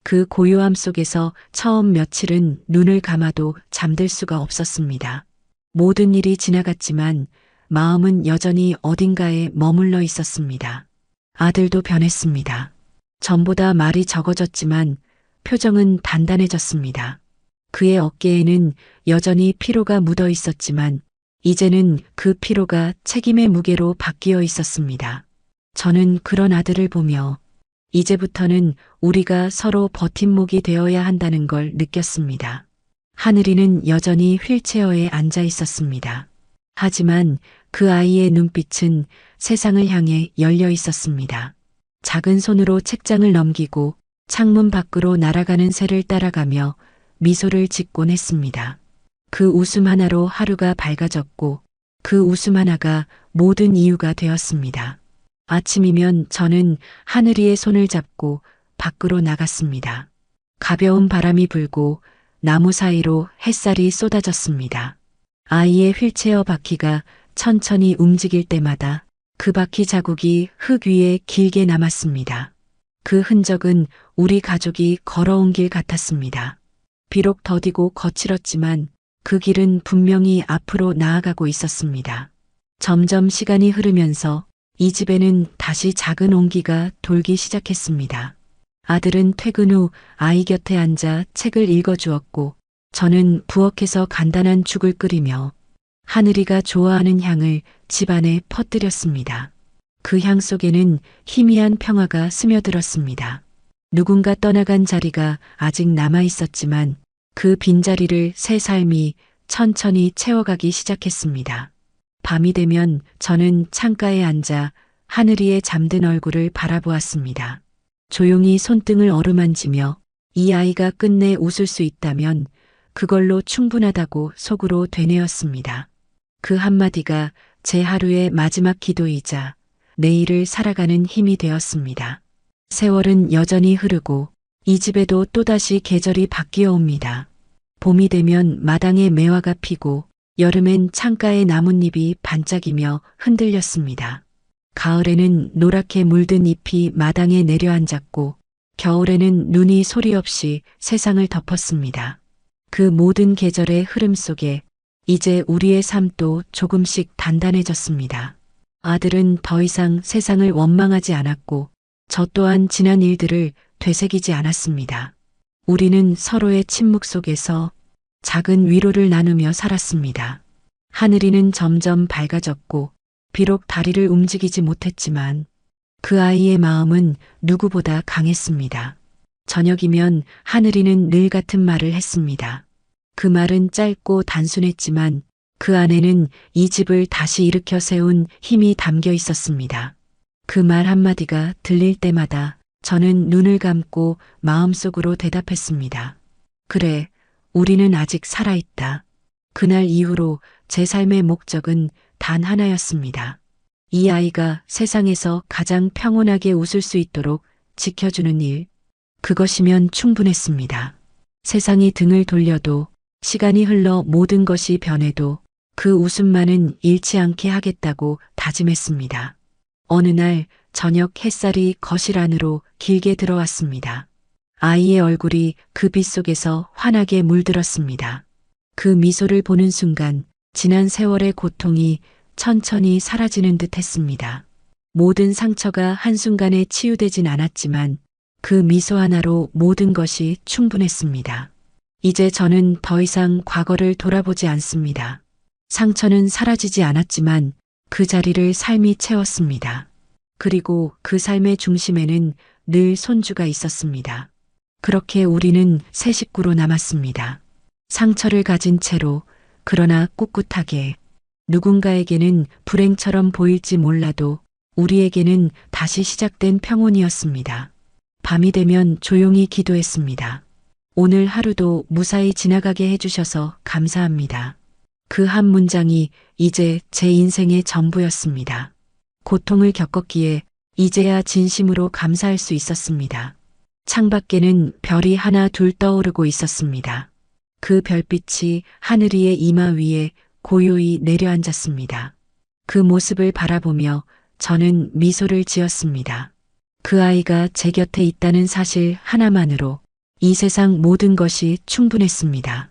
그 고요함 속에서 처음 며칠은 눈을 감아도 잠들 수가 없었습니다. 모든 일이 지나갔지만 마음은 여전히 어딘가에 머물러 있었습니다. 아들도 변했습니다. 전보다 말이 적어졌지만 표정은 단단해졌습니다. 그의 어깨에는 여전히 피로가 묻어 있었지만 이제는 그 피로가 책임의 무게로 바뀌어 있었습니다. 저는 그런 아들을 보며 이제부터는 우리가 서로 버팀목이 되어야 한다는 걸 느꼈습니다. 하늘이는 여전히 휠체어에 앉아 있었습니다. 하지만 그 아이의 눈빛은 세상을 향해 열려 있었습니다. 작은 손으로 책장을 넘기고 창문 밖으로 날아가는 새를 따라가며 미소를 짓곤 했습니다. 그 웃음 하나로 하루가 밝아졌고 그 웃음 하나가 모든 이유가 되었습니다. 아침이면 저는 하늘이의 손을 잡고 밖으로 나갔습니다. 가벼운 바람이 불고 나무 사이로 햇살이 쏟아졌습니다. 아이의 휠체어 바퀴가 천천히 움직일 때마다 그 바퀴 자국이 흙 위에 길게 남았습니다. 그 흔적은 우리 가족이 걸어온 길 같았습니다. 비록 더디고 거칠었지만 그 길은 분명히 앞으로 나아가고 있었습니다. 점점 시간이 흐르면서 이 집에는 다시 작은 온기가 돌기 시작했습니다. 아들은 퇴근 후 아이 곁에 앉아 책을 읽어주었고 저는 부엌에서 간단한 죽을 끓이며 하늘이가 좋아하는 향을 집안에 퍼뜨렸습니다. 그 향 속에는 희미한 평화가 스며들었습니다. 누군가 떠나간 자리가 아직 남아 있었지만 그 빈자리를 새 삶이 천천히 채워가기 시작했습니다. 밤이 되면 저는 창가에 앉아 하늘이의 잠든 얼굴을 바라보았습니다. 조용히 손등을 어루만지며 이 아이가 끝내 웃을 수 있다면 그걸로 충분하다고 속으로 되뇌었습니다. 그 한마디가 제 하루의 마지막 기도이자 내일을 살아가는 힘이 되었습니다. 세월은 여전히 흐르고 이 집에도 또다시 계절이 바뀌어 옵니다. 봄이 되면 마당에 매화가 피고 여름엔 창가의 나뭇잎이 반짝이며 흔들렸습니다. 가을에는 노랗게 물든 잎이 마당에 내려앉았고 겨울에는 눈이 소리 없이 세상을 덮었습니다. 그 모든 계절의 흐름 속에 이제 우리의 삶도 조금씩 단단해졌습니다. 아들은 더 이상 세상을 원망하지 않았고 저 또한 지난 일들을 되새기지 않았습니다. 우리는 서로의 침묵 속에서 작은 위로를 나누며 살았습니다. 하늘이는 점점 밝아졌고 비록 다리를 움직이지 못했지만 그 아이의 마음은 누구보다 강했습니다. 저녁이면 하늘이는 늘 같은 말을 했습니다. 그 말은 짧고 단순했지만 그 안에는 이 집을 다시 일으켜 세운 힘이 담겨 있었습니다. 그 말 한마디가 들릴 때마다 저는 눈을 감고 마음속으로 대답했습니다. 그래, 우리는 아직 살아있다. 그날 이후로 제 삶의 목적은 단 하나였습니다. 이 아이가 세상에서 가장 평온하게 웃을 수 있도록 지켜주는 일, 그것이면 충분했습니다. 세상이 등을 돌려도 시간이 흘러 모든 것이 변해도 그 웃음만은 잃지 않게 하겠다고 다짐했습니다. 어느 날 저녁 햇살이 거실 안으로 길게 들어왔습니다. 아이의 얼굴이 그 빛 속에서 환하게 물들었습니다. 그 미소를 보는 순간 지난 세월의 고통이 천천히 사라지는 듯 했습니다. 모든 상처가 한순간에 치유되진 않았지만 그 미소 하나로 모든 것이 충분했습니다. 이제 저는 더 이상 과거를 돌아보지 않습니다. 상처는 사라지지 않았지만 그 자리를 삶이 채웠습니다. 그리고 그 삶의 중심에는 늘 손주가 있었습니다. 그렇게 우리는 새 식구로 남았습니다. 상처를 가진 채로 그러나 꿋꿋하게 누군가에게는 불행처럼 보일지 몰라도 우리에게는 다시 시작된 평온이었습니다. 밤이 되면 조용히 기도했습니다. 오늘 하루도 무사히 지나가게 해주셔서 감사합니다. 그 한 문장이 이제 제 인생의 전부였습니다. 고통을 겪었기에 이제야 진심으로 감사할 수 있었습니다. 창밖에는 별이 하나 둘 떠오르고 있었습니다. 그 별빛이 하늘이의 이마 위에 고요히 내려앉았습니다. 그 모습을 바라보며 저는 미소를 지었습니다. 그 아이가 제 곁에 있다는 사실 하나만으로 이 세상 모든 것이 충분했습니다.